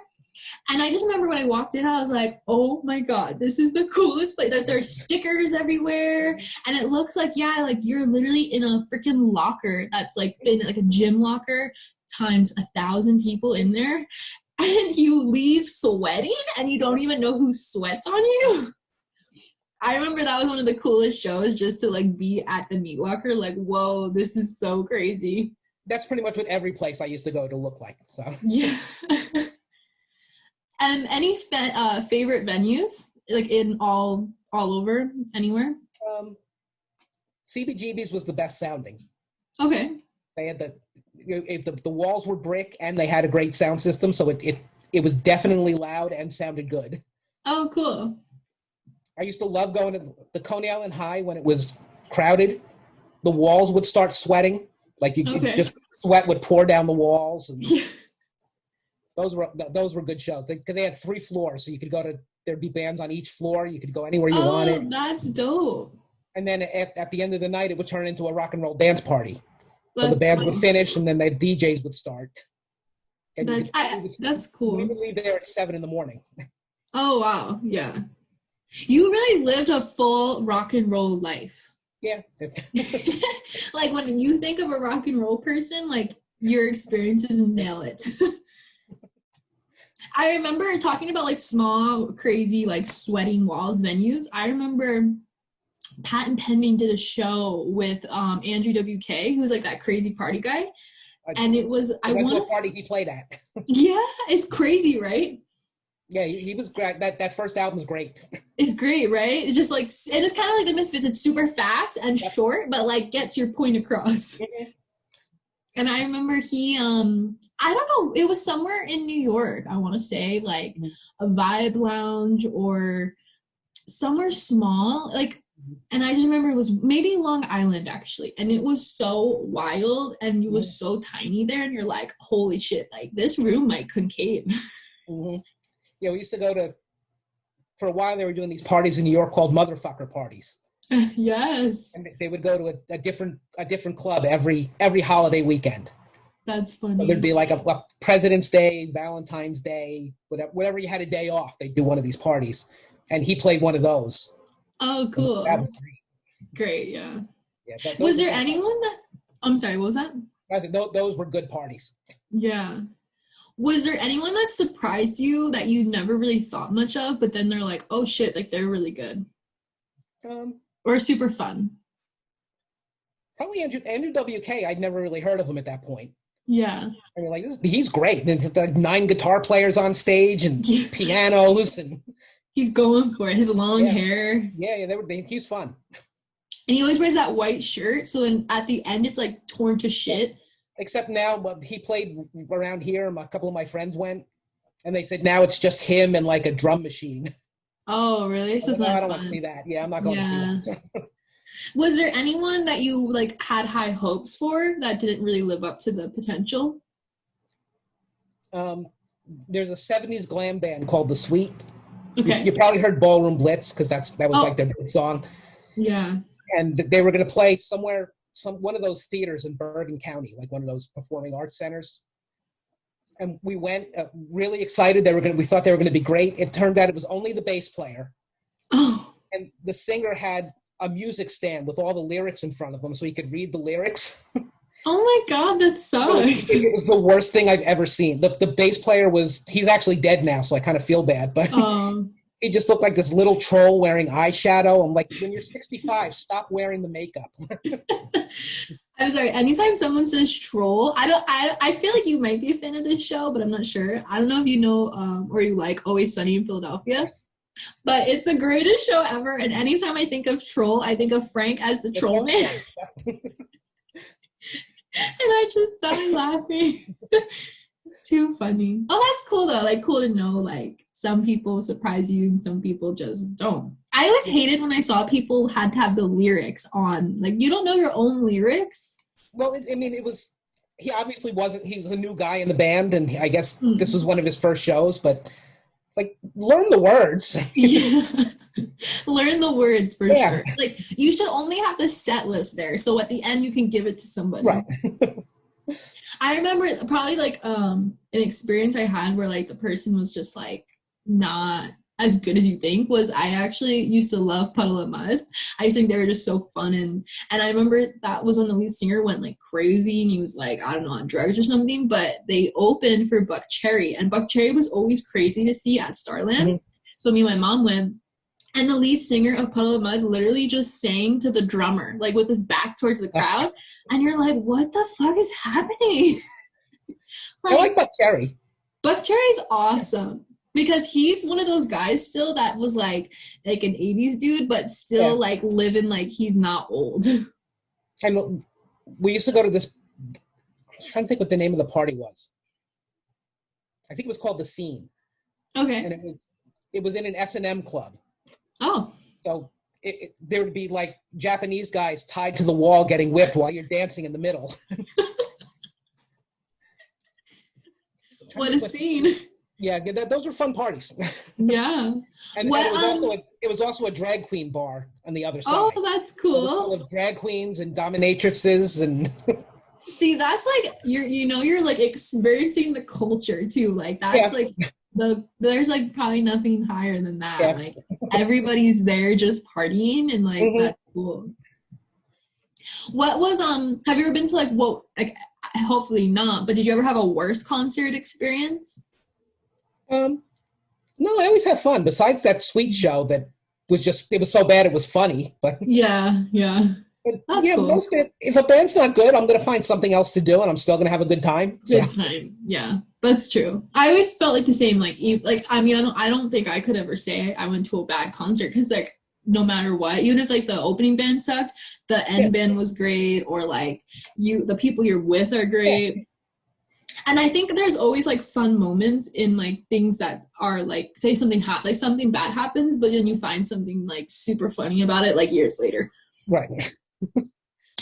And I just remember when I walked in, I was like, oh my God, this is the coolest place. There's stickers everywhere. And it looks like, yeah, like you're literally in a freaking locker that's like been like a gym locker times 1,000 people in there. And you leave sweating and you don't even know who sweats on you. I remember that was one of the coolest shows, just to like be at the meat locker. Like, whoa, this is so crazy. That's pretty much what every place I used to go to look like. So yeah. Any favorite venues, like in all over, anywhere? CBGB's was the best sounding. Okay. They had the walls were brick and they had a great sound system, so it was definitely loud and sounded good. Oh, cool. I used to love going to the Coney Island High when it was crowded. The walls would start sweating, like just sweat would pour down the walls, and those were good shows. They had 3 floors, so you could there'd be bands on each floor. You could go anywhere you wanted. Oh, that's dope. And then at the end of the night, it would turn into a rock and roll dance party. So the band would finish, and then the DJs would start. And that's cool. We would leave there at 7 a.m. Oh, wow. Yeah. You really lived a full rock and roll life. Yeah. Like, when you think of a rock and roll person, like, your experiences nail it. I remember talking about, like, small, crazy, like, sweating walls venues. I remember Patent Pending did a show with Andrew WK, who's, like, that crazy party guy. And it was... That's what party he played at. Yeah, it's crazy, right? Yeah, he was great. That first album is great. It's great, right? It's just like, and it's kind of like the Misfits. It's super fast and short, but like gets your point across. Mm-hmm. And I remember he, I don't know, it was somewhere in New York, I want to say, like a Vibe Lounge or somewhere small, like, and I just remember it was maybe Long Island, actually. And it was so wild and it was so tiny there. And you're like, holy shit, like this room might concave. Mm-hmm. Yeah, we used to go to, for a while they were doing these parties in New York called motherfucker parties. Yes. And they would go to a different club every holiday weekend. That's funny. So there'd be like a President's Day, Valentine's Day, whatever you had a day off, they'd do one of these parties. And he played one of those. Oh, cool. That was great. Great, yeah. Was there anyone that, I'm sorry, what was that? I said, those were good parties. Yeah. Was there anyone that surprised you that you never really thought much of, but then they're like, oh shit, like they're really good? Or super fun? Probably Andrew WK. I'd never really heard of him at that point. Yeah. I mean, like, he's great. There's like 9 guitar players on stage and pianos. And he's going for it. His long hair. Yeah, he's fun. And he always wears that white shirt, so then at the end it's like torn to shit. Except now, he played around here. A couple of my friends went, and they said now it's just him and like a drum machine. Oh, really? So I don't want to see that. Yeah, I'm not going to see that. Was there anyone that you like had high hopes for that didn't really live up to the potential? There's a 70s glam band called The Sweet. Okay. You probably heard Ballroom Blitz because that was like their big song. Yeah. And they were going to play somewhere. One of those theaters in Bergen County, like one of those performing arts centers. And we went really excited. We thought they were going to be great. It turned out it was only the bass player. Oh. And the singer had a music stand with all the lyrics in front of him so he could read the lyrics. Oh my God, that sucks. It was the worst thing I've ever seen. The bass player he's actually dead now, so I kind of feel bad, but he just looked like this little troll wearing eyeshadow. I'm like, when you're 65, stop wearing the makeup. I'm sorry. Anytime someone says troll, I feel like you might be a fan of this show, but I'm not sure. I don't know if you know or you like Always Sunny in Philadelphia. Yes. But it's the greatest show ever. And anytime I think of troll, I think of Frank as the troll man. And I just die laughing. Too funny. Oh, that's cool though. Like, cool to know, like, some people surprise you and some people just don't. I always hated when I saw people had to have the lyrics on. Like, you don't know your own lyrics? Well, he obviously wasn't, he was a new guy in the band, and I guess this was one of his first shows, but, like, learn the words. Yeah. Learn the words for sure. Like, you should only have the set list there, so at the end you can give it to somebody. Right. I remember probably like an experience I had where like the person was just like not as good as you think was I actually used to love Puddle of Mud. I used to think they were just so fun, and I remember that was when the lead singer went like crazy and he was like, I don't know, on drugs or something, but they opened for Buck Cherry, and Buck Cherry was always crazy to see at Starland. So me and my mom went, and the lead singer of Puddle of Mud literally just sang to the drummer, like with his back towards the crowd, and you're like, what the fuck is happening? I like Buck Cherry. Buck Cherry's awesome. Because he's one of those guys still that was like an 80s dude, but still like living like he's not old. And we used to go to this, I'm trying to think what the name of the party was. I think it was called The Scene. Okay. And it was in an S&M club. Oh. So there would be like Japanese guys tied to the wall getting whipped while you're dancing in the middle. What a scene. Yeah, those were fun parties. Yeah. and it was also a drag queen bar on the other side. Oh, that's cool. It was full of drag queens and dominatrixes and. See, that's like you're like experiencing the culture too. Like that's like there's like probably nothing higher than that. Yeah. Like everybody's there just partying and like that's cool. What was have you ever been to like hopefully not, but did you ever have a worse concert experience? No, I always have fun. Besides that Sweet show that was it was so bad it was funny. But yeah. But, that's cool. If a band's not good, I'm gonna find something else to do, and I'm still gonna have a good time. So. Good time, yeah, that's true. I always felt like the same. Like I mean, I don't think I could ever say I went to a bad concert because like no matter what, even if like the opening band sucked, the end band was great, or like the people you're with are great. Yeah. And I think there's always like fun moments in like things that are like, say something something bad happens, but then you find something like super funny about it like years later. Right.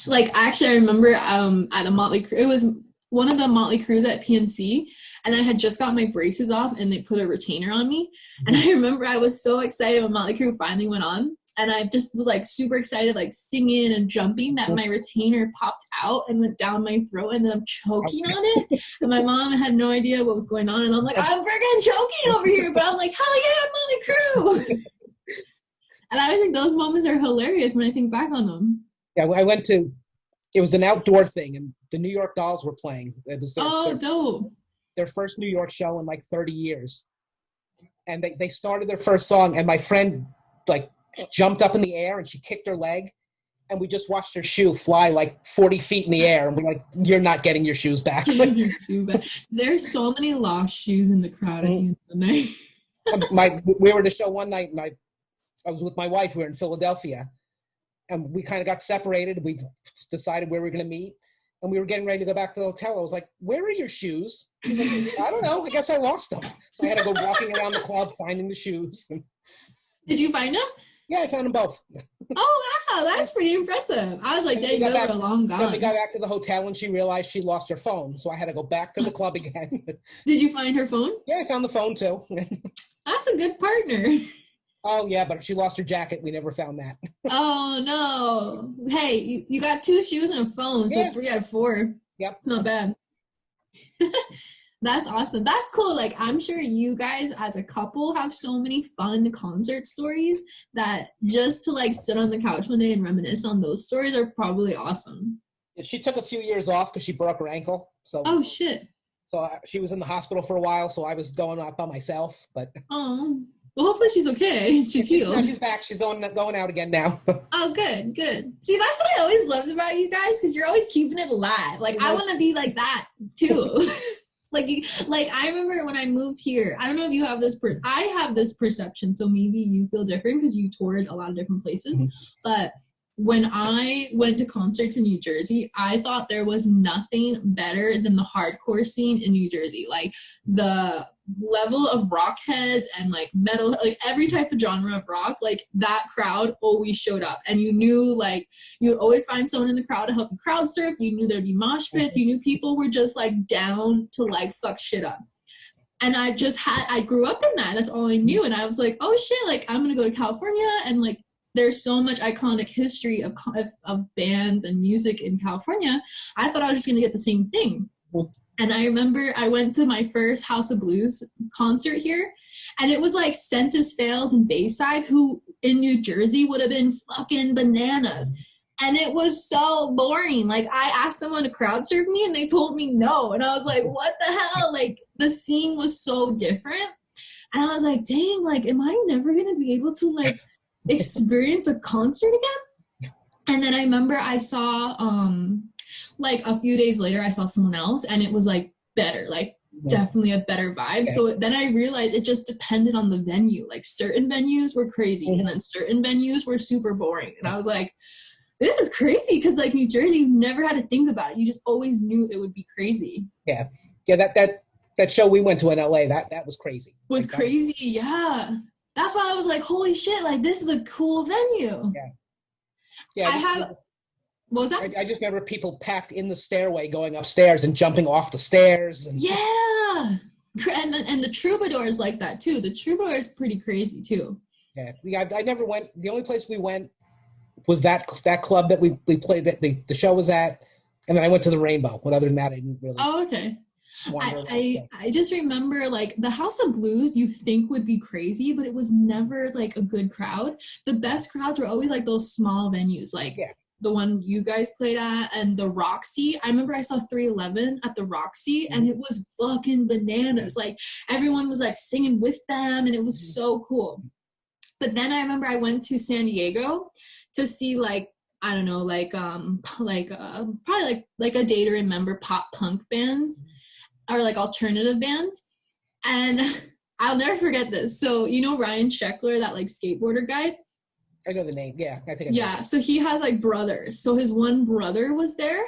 Like actually I remember at a Motley Crue, it was one of the Motley Crues at PNC, and I had just got my braces off and they put a retainer on me. And I remember I was so excited when Motley Crue finally went on. And I just was like super excited, like singing and jumping, that my retainer popped out and went down my throat, and then I'm choking on it. And my mom had no idea what was going on. And I'm like, I'm freaking choking over here. But I'm like, hell yeah, Motley Crue. And I think those moments are hilarious when I think back on them. Yeah, I went to, it was an outdoor thing, and the New York Dolls were playing. It was dope. Their first New York show in like 30 years. And they started their first song, and my friend like jumped up in the air and she kicked her leg, and we just watched her shoe fly like 40 feet in the air, and we're like, you're not getting your shoes back. There's so many lost shoes in the crowd at the end of the night. We were at a show one night, and I was with my wife. We were in Philadelphia, and we kind of got separated. We decided where we were going to meet, and we were getting ready to go back to the hotel. I was like, where are your shoes? He was like, I don't know, I guess I lost them. So I had to go walking around the club finding the shoes. Did you find them? Yeah, I found them both. Oh, wow, that's pretty impressive. I was like, dang, those are long gone. Then we got back to the hotel and she realized she lost her phone, so I had to go back to the club again. Did you find her phone? Yeah, I found the phone too. That's a good partner. Oh, yeah, but she lost her jacket. We never found that. Oh, no. Hey, you got 2 shoes and a phone, so 3 out of 4. Yep. Not bad. That's awesome. That's cool. Like, I'm sure you guys as a couple have so many fun concert stories that just to like sit on the couch one day and reminisce on those stories are probably awesome. She took a few years off because she broke her ankle. So. Oh, shit. So she was in the hospital for a while, so I was going out by myself. But. Oh. Well, hopefully she's okay. She's healed. No, she's back. She's going out again now. Oh, good. See, that's what I always loved about you guys, because you're always keeping it alive. Like, I want to be like that, too. Like I remember when I moved here, I don't know if you have this, I have this perception, so maybe you feel different because you toured a lot of different places, but when I went to concerts in New Jersey, I thought there was nothing better than the hardcore scene in New Jersey. Like the level of rock heads and like metal, like every type of genre of rock, like that crowd always showed up, and you knew like you'd always find someone in the crowd to help you crowd surf. You knew there'd be mosh pits. You knew people were just like down to like fuck shit up. And I grew up in that. That's all I knew. And I was like, oh shit, like I'm gonna go to California, and like there's so much iconic history of bands and music in California. I thought I was just gonna get the same thing. And I remember I went to my first House of Blues concert here, and it was like Census Fails and Bayside, who in New Jersey would have been fucking bananas. And it was so boring. Like, I asked someone to crowd surf me, and they told me no. And I was like, what the hell? Like, the scene was so different. And I was like, dang, like, am I never going to be able to, like, experience a concert again? And then I remember I saw, like, a few days later, I saw someone else, and it was, like, better. Like, definitely a better vibe. So then I realized it just depended on the venue. Like, certain venues were crazy, and then certain venues were super boring. And I was like, this is crazy, because like New Jersey, you never had to think about it. You just always knew it would be crazy. Yeah. That show we went to in LA, that was crazy. Was like, crazy, yeah. That's why I was like, holy shit, like this is a cool venue. Yeah. What was that? I just remember people packed in the stairway going upstairs and jumping off the stairs. And yeah. And the Troubadour is like that too. The Troubadour is pretty crazy too. Yeah. I never went. The only place we went was that club that we played, that the show was at, and then I went to the Rainbow. But other than that, I didn't really. Oh, okay. I just remember, like, the House of Blues you think would be crazy, but it was never like a good crowd. The best crowds were always like those small venues, like the one you guys played at, and the Roxy. I remember I saw 311 at the Roxy, and it was fucking bananas. Like, everyone was like singing with them, and it was so cool. But then I remember I went to San Diego to see, like, I don't know, like probably like a Day to Remember pop punk bands, or like alternative bands. And I'll never forget this. So, you know Ryan Sheckler, that like skateboarder guy? I know the name. Yeah, I think I know. Yeah, so he has like brothers. So his one brother was there.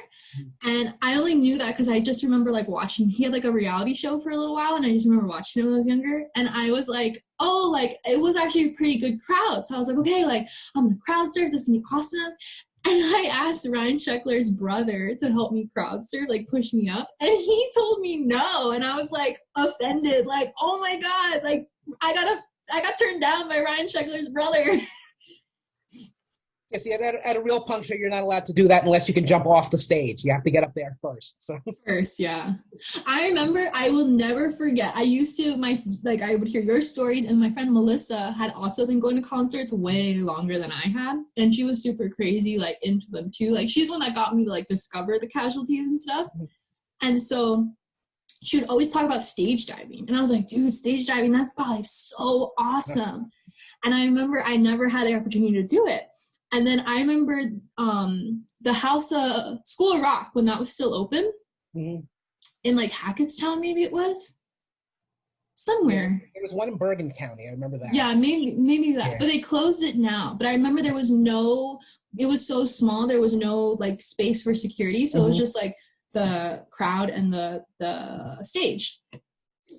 And I only knew that because I just remember like watching, he had like a reality show for a little while, and I just remember watching it when I was younger. And I was like, oh, like it was actually a pretty good crowd. So I was like, okay, like I'm gonna crowd surf, this is gonna be awesome. And I asked Ryan Sheckler's brother to help me crowd surf, like push me up. And he told me no. And I was like offended, like, oh my God, like I got turned down by Ryan Sheckler's brother. Yeah, see, at a real punk show, you're not allowed to do that unless you can jump off the stage. You have to get up there first. So. First, yeah. I remember, I will never forget. I used to, I would hear your stories, and my friend Melissa had also been going to concerts way longer than I had, and she was super crazy, like, into them too. Like, she's the one that got me to, like, discover the Casualties and stuff. And so she would always talk about stage diving. And I was like, dude, stage diving, that's probably so awesome. And I remember I never had the opportunity to do it. And then I remember the School of Rock, when that was still open, in like Hackettstown, maybe it was somewhere. Yeah, there was one in Bergen County. I remember that. Yeah, maybe that. Yeah. But they closed it now. But I remember it was so small. There was no like space for security. So it was just like the crowd and the stage.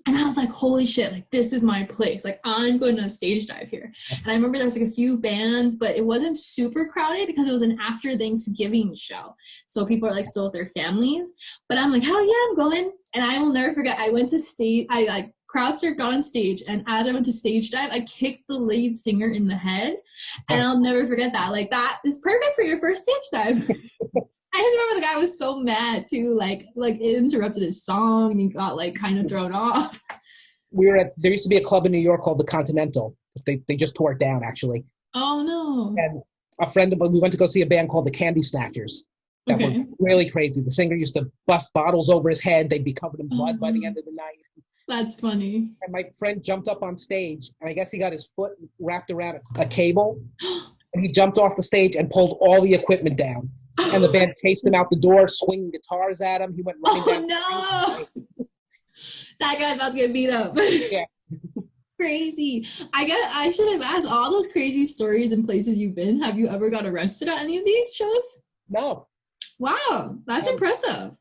And I was like, holy shit, like, this is my place. Like, I'm going to stage dive here. And I remember there was, like, a few bands, but it wasn't super crowded because it was an after Thanksgiving show. So people are, like, still with their families. But I'm like, hell yeah, I'm going. And I will never forget, I went to stage, I, like, crowd surfed, got on stage. And as I went to stage dive, I kicked the lead singer in the head. And I'll never forget that. Like, that is perfect for your first stage dive. I just remember the guy was so mad too, like it interrupted his song, and he got like kind of thrown off. There used to be a club in New York called the Continental. They just tore it down, actually. Oh no. And a friend of mine, we went to go see a band called the Candy Snatchers that were really crazy. The singer used to bust bottles over his head. They'd be covered in blood by the end of the night. That's funny. And my friend jumped up on stage, and I guess he got his foot wrapped around a cable, and he jumped off the stage and pulled all the equipment down. And the band chased him out the door, swinging guitars at him. He went running down. Oh, no. That guy's about to get beat up. Yeah. Crazy. I should have asked, all those crazy stories and places you've been, have you ever got arrested at any of these shows? No. Wow. That's impressive.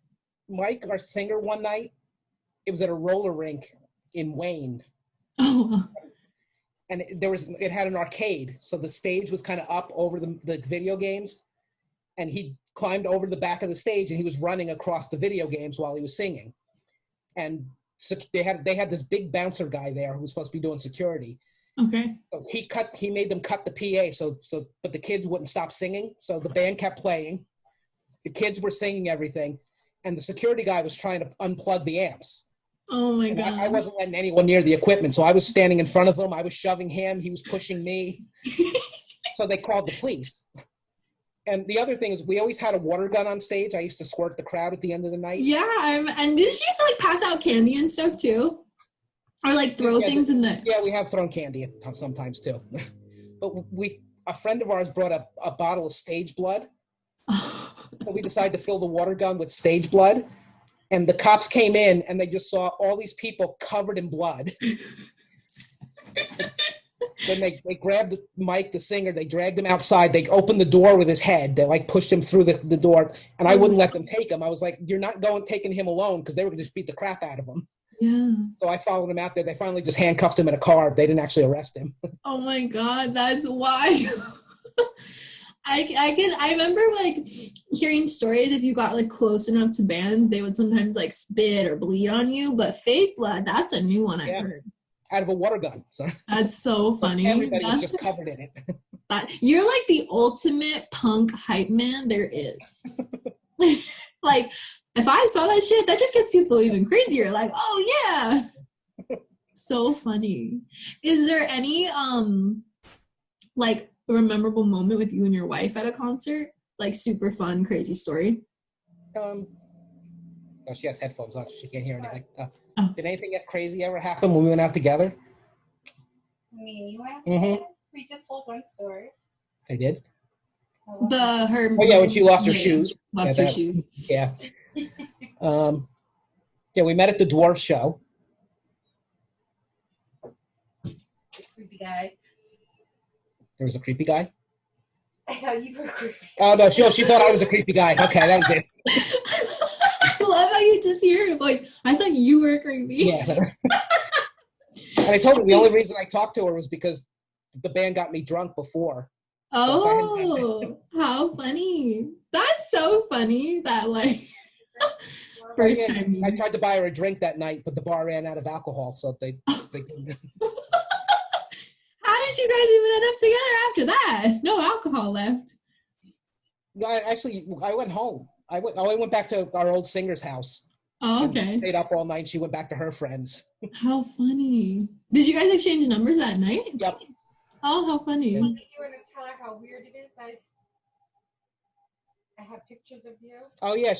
Mike, our singer, one night, it was at a roller rink in Wayne. Oh. And it had an arcade. So the stage was kind of up over the video games. And he climbed over the back of the stage, and he was running across the video games while he was singing. And so they had this big bouncer guy there who was supposed to be doing security. Okay. So he made them cut the PA but the kids wouldn't stop singing. So the band kept playing. The kids were singing everything. and the security guy was trying to unplug the amps. Oh my And God. I wasn't letting anyone near the equipment, so I was standing in front of him. I was shoving him. He was pushing me. So they called the police. And the other thing is, we always had a water gun on stage. I used to squirt the crowd at the end of the night. Yeah, and didn't you used to like pass out candy and stuff too, or like throw things in the? Yeah, we have thrown candy sometimes too. But a friend of ours brought a bottle of stage blood. So we decided to fill the water gun with stage blood, and the cops came in and they just saw all these people covered in blood. Then they grabbed Mike, the singer, they dragged him outside, they opened the door with his head, they like pushed him through the door, and I wouldn't let them take him. I was like, you're not taking him alone, because they were going to just beat the crap out of him. Yeah. So I followed him out there. They finally just handcuffed him in a car. They didn't actually arrest him. Oh my God, that's wild. I remember like hearing stories, if you got like close enough to bands, they would sometimes like spit or bleed on you, but fake blood, that's a new one I've heard. Out of a water gun. So. That's so funny. Everybody was just covered in it. You're like the ultimate punk hype man there is. Like, if I saw that shit, that just gets people even crazier. Like, oh yeah. So funny. Is there any like a memorable moment with you and your wife at a concert? Like super fun, crazy story? Oh, she has headphones on. She can't hear anything. Oh. Did anything get crazy ever happen when we went out together? Me, you went out together? We just told one story. I did? Oh yeah, when she lost her shoes. Lost her shoes. Yeah. Yeah, we met at the Dwarf show. Creepy guy. There was a creepy guy? I thought you were creepy. Oh, no, she thought I was a creepy guy. Okay, that was it. I love how you just hear it. Like, I thought you were creepy. Yeah. And I told her the only reason I talked to her was because the band got me drunk before. Oh, how funny. That's so funny that, like, first time. I tried to buy her a drink that night, but the bar ran out of alcohol, so they How did you guys even end up together after that? No alcohol left. I went home. I went back to our old singer's house. Oh, okay. Stayed up all night. She went back to her friends. How funny. Did you guys exchange numbers that night? Yep. Oh, how funny. I think you want to tell her how weird it is. I have pictures of you. Oh, yeah,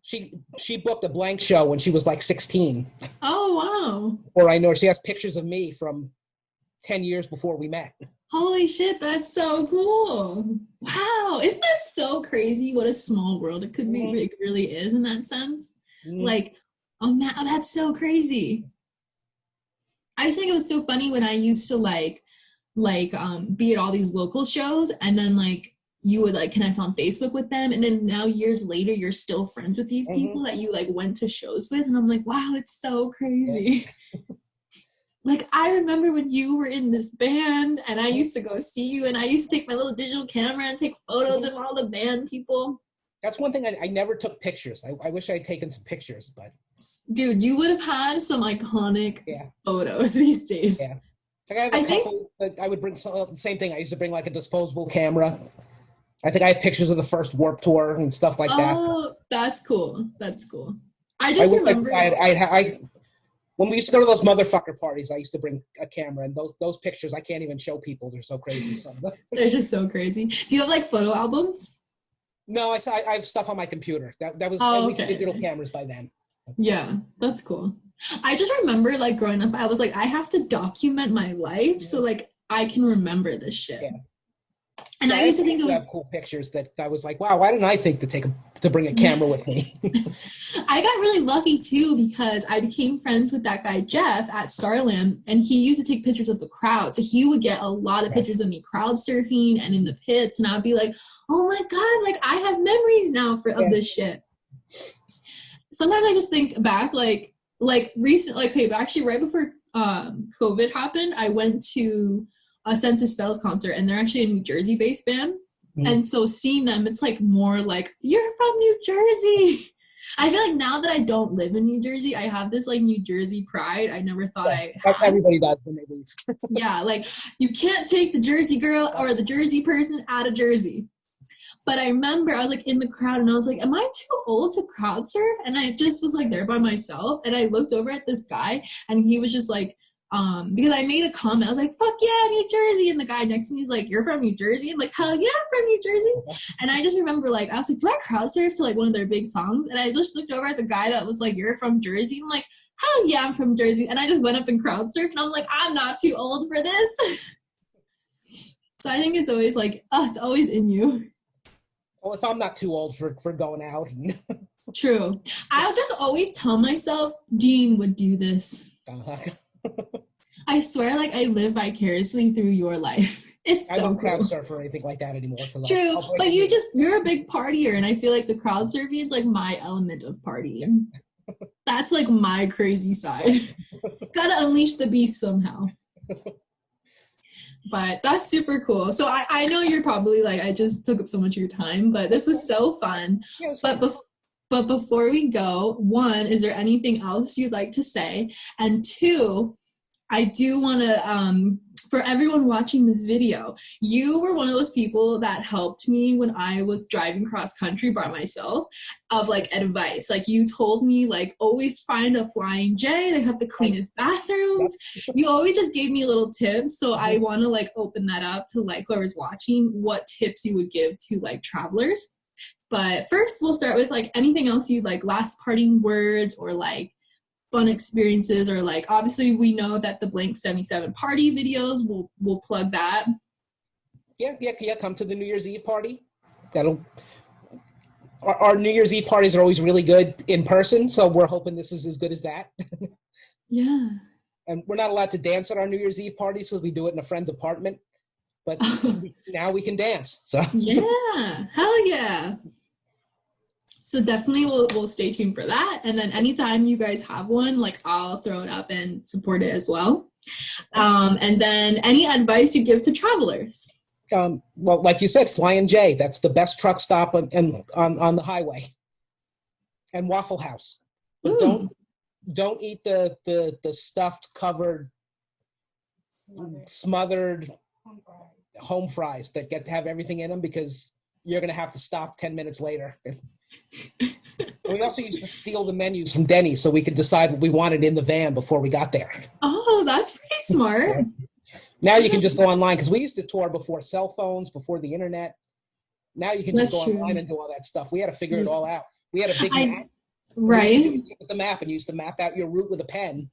she booked a blank show when she was like 16. Oh, wow. Or I know she has pictures of me from 10 years before we met. Holy shit, that's so cool. Wow. Isn't that so crazy what a small world it could be? It really is in that sense. Like, oh man, that's so crazy. I just think it was so funny when I used to be at all these local shows, and then like you would like connect on Facebook with them, and then now years later you're still friends with these people that you like went to shows with, and I'm like, wow, it's so crazy. Like, I remember when you were in this band, and I used to go see you, and I used to take my little digital camera and take photos of all the band people. That's one thing I never took pictures. I wish I had taken some pictures, but... Dude, you would have had some iconic photos these days. Yeah. Like I would bring the same thing. I used to bring like a disposable camera. I think I have pictures of the first Warped Tour and stuff like that. Oh, that's cool. That's cool. I just remember... When we used to go to those motherfucker parties, I used to bring a camera, and those pictures I can't even show people. They're so crazy. They're just so crazy. Do you have like photo albums? No, I have stuff on my computer. That was digital cameras by then. Yeah, that's cool. I just remember like growing up, I was like, I have to document my life so like I can remember this shit. Yeah. And I used to think it was have cool pictures that I was like, wow, why didn't I think to bring a camera with me? I got really lucky too because I became friends with that guy Jeff at Starland, and he used to take pictures of the crowd. So he would get a lot of pictures of me crowd surfing and in the pits, and I'd be like, oh my god, like I have memories now of this shit. Sometimes I just think back, like recent, actually right before COVID happened, I went to a Census Bells concert, and they're actually a New Jersey-based band. And so seeing them, it's like more like, you're from New Jersey. I feel like now that I don't live in New Jersey, I have this like New Jersey pride I never thought I had. Everybody does when they leave. Yeah, like you can't take the Jersey girl or the Jersey person out of Jersey. But I remember I was like in the crowd and I was like, am I too old to crowd surf? And I just was like there by myself. And I looked over at this guy and he was just like, because I made a comment. I was like, fuck yeah, New Jersey. And the guy next to me is like, you're from New Jersey? I'm like, hell yeah, I'm from New Jersey. And I just remember like, I was like, do I crowd surf to like one of their big songs? And I just looked over at the guy that was like, you're from Jersey? I'm like, hell yeah, I'm from Jersey. And I just went up and crowd surfed. And I'm like, I'm not too old for this. So I think it's always like, it's always in you. Well, if I'm not too old for going out. True. I'll just always tell myself, Dean would do this. I swear, like, I live vicariously through your life. It's so I don't cool. crowd surf or anything like that anymore. True, but you're a big partier, and I feel like the crowd surfing is like my element of partying. That's like my crazy side. Gotta unleash the beast somehow. But that's super cool. So I know you're probably like, I just took up so much of your time, but this was so fun. Yeah, it was fun. But before we go, one, is there anything else you'd like to say? And two, I do want to, for everyone watching this video, you were one of those people that helped me when I was driving cross country by myself of like advice. Like you told me like always find a Flying J. They have the cleanest bathrooms. You always just gave me little tips. So I want to like open that up to like whoever's watching, what tips you would give to like travelers. But first we'll start with like anything else you'd like, last parting words or like fun experiences, or like obviously we know that the Blank 77 party videos, we'll plug that. Yeah, come to the New Year's Eve party. Our New Year's Eve parties are always really good in person, so we're hoping this is as good as that. Yeah. And we're not allowed to dance at our New Year's Eve party, so we do it in a friend's apartment. But now we can dance. So yeah, hell yeah. So definitely we'll stay tuned for that. And then anytime you guys have one, like I'll throw it up and support it as well. And then any advice you give to travelers? Well, like you said, Flying J, that's the best truck stop on the highway. And Waffle House. But don't eat the stuffed, covered, smothered home fries that get to have everything in them, because you're going to have to stop 10 minutes later. We also used to steal the menus from Denny's so we could decide what we wanted in the van before we got there. Oh, that's pretty smart. Now you can just go online, because we used to tour before cell phones, before the internet. Now you can just go online and do all that stuff. We had to figure it all out. We had a big map. Right. You with the map and used to map out your route with a pen.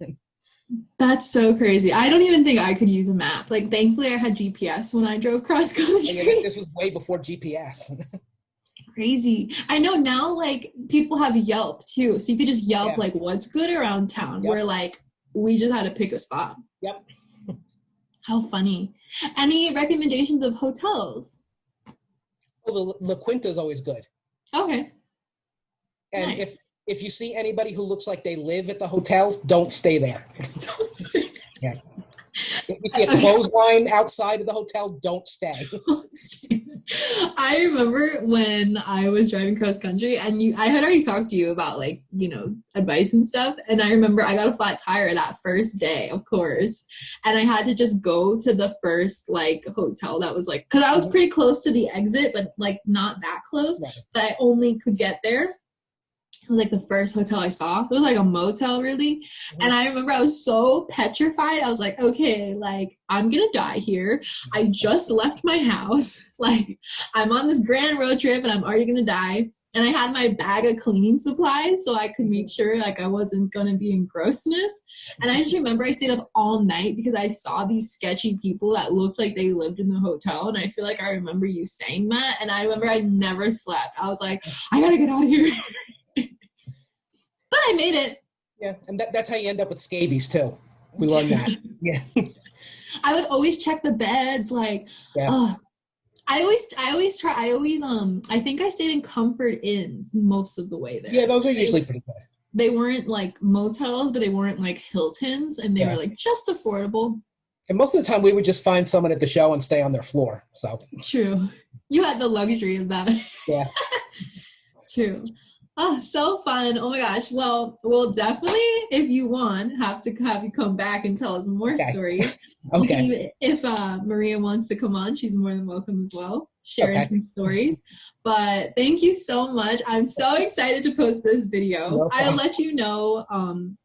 That's so crazy. I don't even think I could use a map. Like, thankfully I had GPS when I drove cross country. This was way before GPS. Crazy. I know now, like, people have Yelp too, so you could just Yelp like what's good around town. Where like we just had to pick a spot. Yep. How funny. Any recommendations of hotels? Well, the La Quinta is always good. Okay. And nice. If you see anybody who looks like they live at the hotel, don't stay there. Don't stay there. Yeah. If you see a clothesline outside of the hotel, don't stay. I remember when I was driving cross country, and I had already talked to you about like, you know, advice and stuff. And I remember I got a flat tire that first day, of course. And I had to just go to the first like hotel that was like, because I was pretty close to the exit, but like not that close. Right. But I only could get there. It was like the first hotel I saw. It was like a motel, really. Mm-hmm. And I remember I was so petrified. I was like, okay, like, I'm going to die here. I just left my house. Like, I'm on this grand road trip and I'm already going to die. And I had my bag of cleaning supplies so I could make sure, like, I wasn't going to be in grossness. And I just remember I stayed up all night because I saw these sketchy people that looked like they lived in the hotel. And I feel like I remember you saying that. And I remember I never slept. I was like, I got to get out of here. But I made it. Yeah, and that's how you end up with scabies too. We learned that. Yeah. I would always check the beds, like. Yeah. I think I stayed in Comfort Inns most of the way there. Yeah, those are usually pretty good. They weren't like motels, but they weren't like Hiltons, and they were like just affordable. And most of the time, we would just find someone at the show and stay on their floor. So true. You had the luxury of that. Yeah. True. Oh, so fun. Oh my gosh. Well, we'll definitely, if you want, have to have you come back and tell us more Okay. stories. We can Okay. even, if Maria wants to come on, she's more than welcome as well, sharing Okay. some stories. But thank you so much. I'm so excited to post this video. No I'll problem. let you know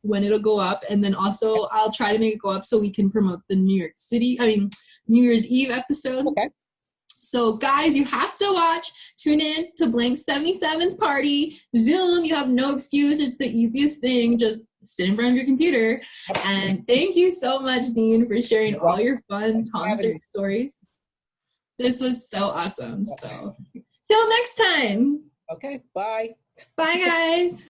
when it'll go up. And then also I'll try to make it go up so we can promote the New Year's Eve episode. Okay. So guys, you have to watch. Tune in to Blank 77's party. Zoom, you have no excuse. It's the easiest thing. Just sit in front of your computer. And thank you so much, Dean, for sharing all your fun concert stories. This was so awesome. So till next time. Okay. Bye. Bye, guys.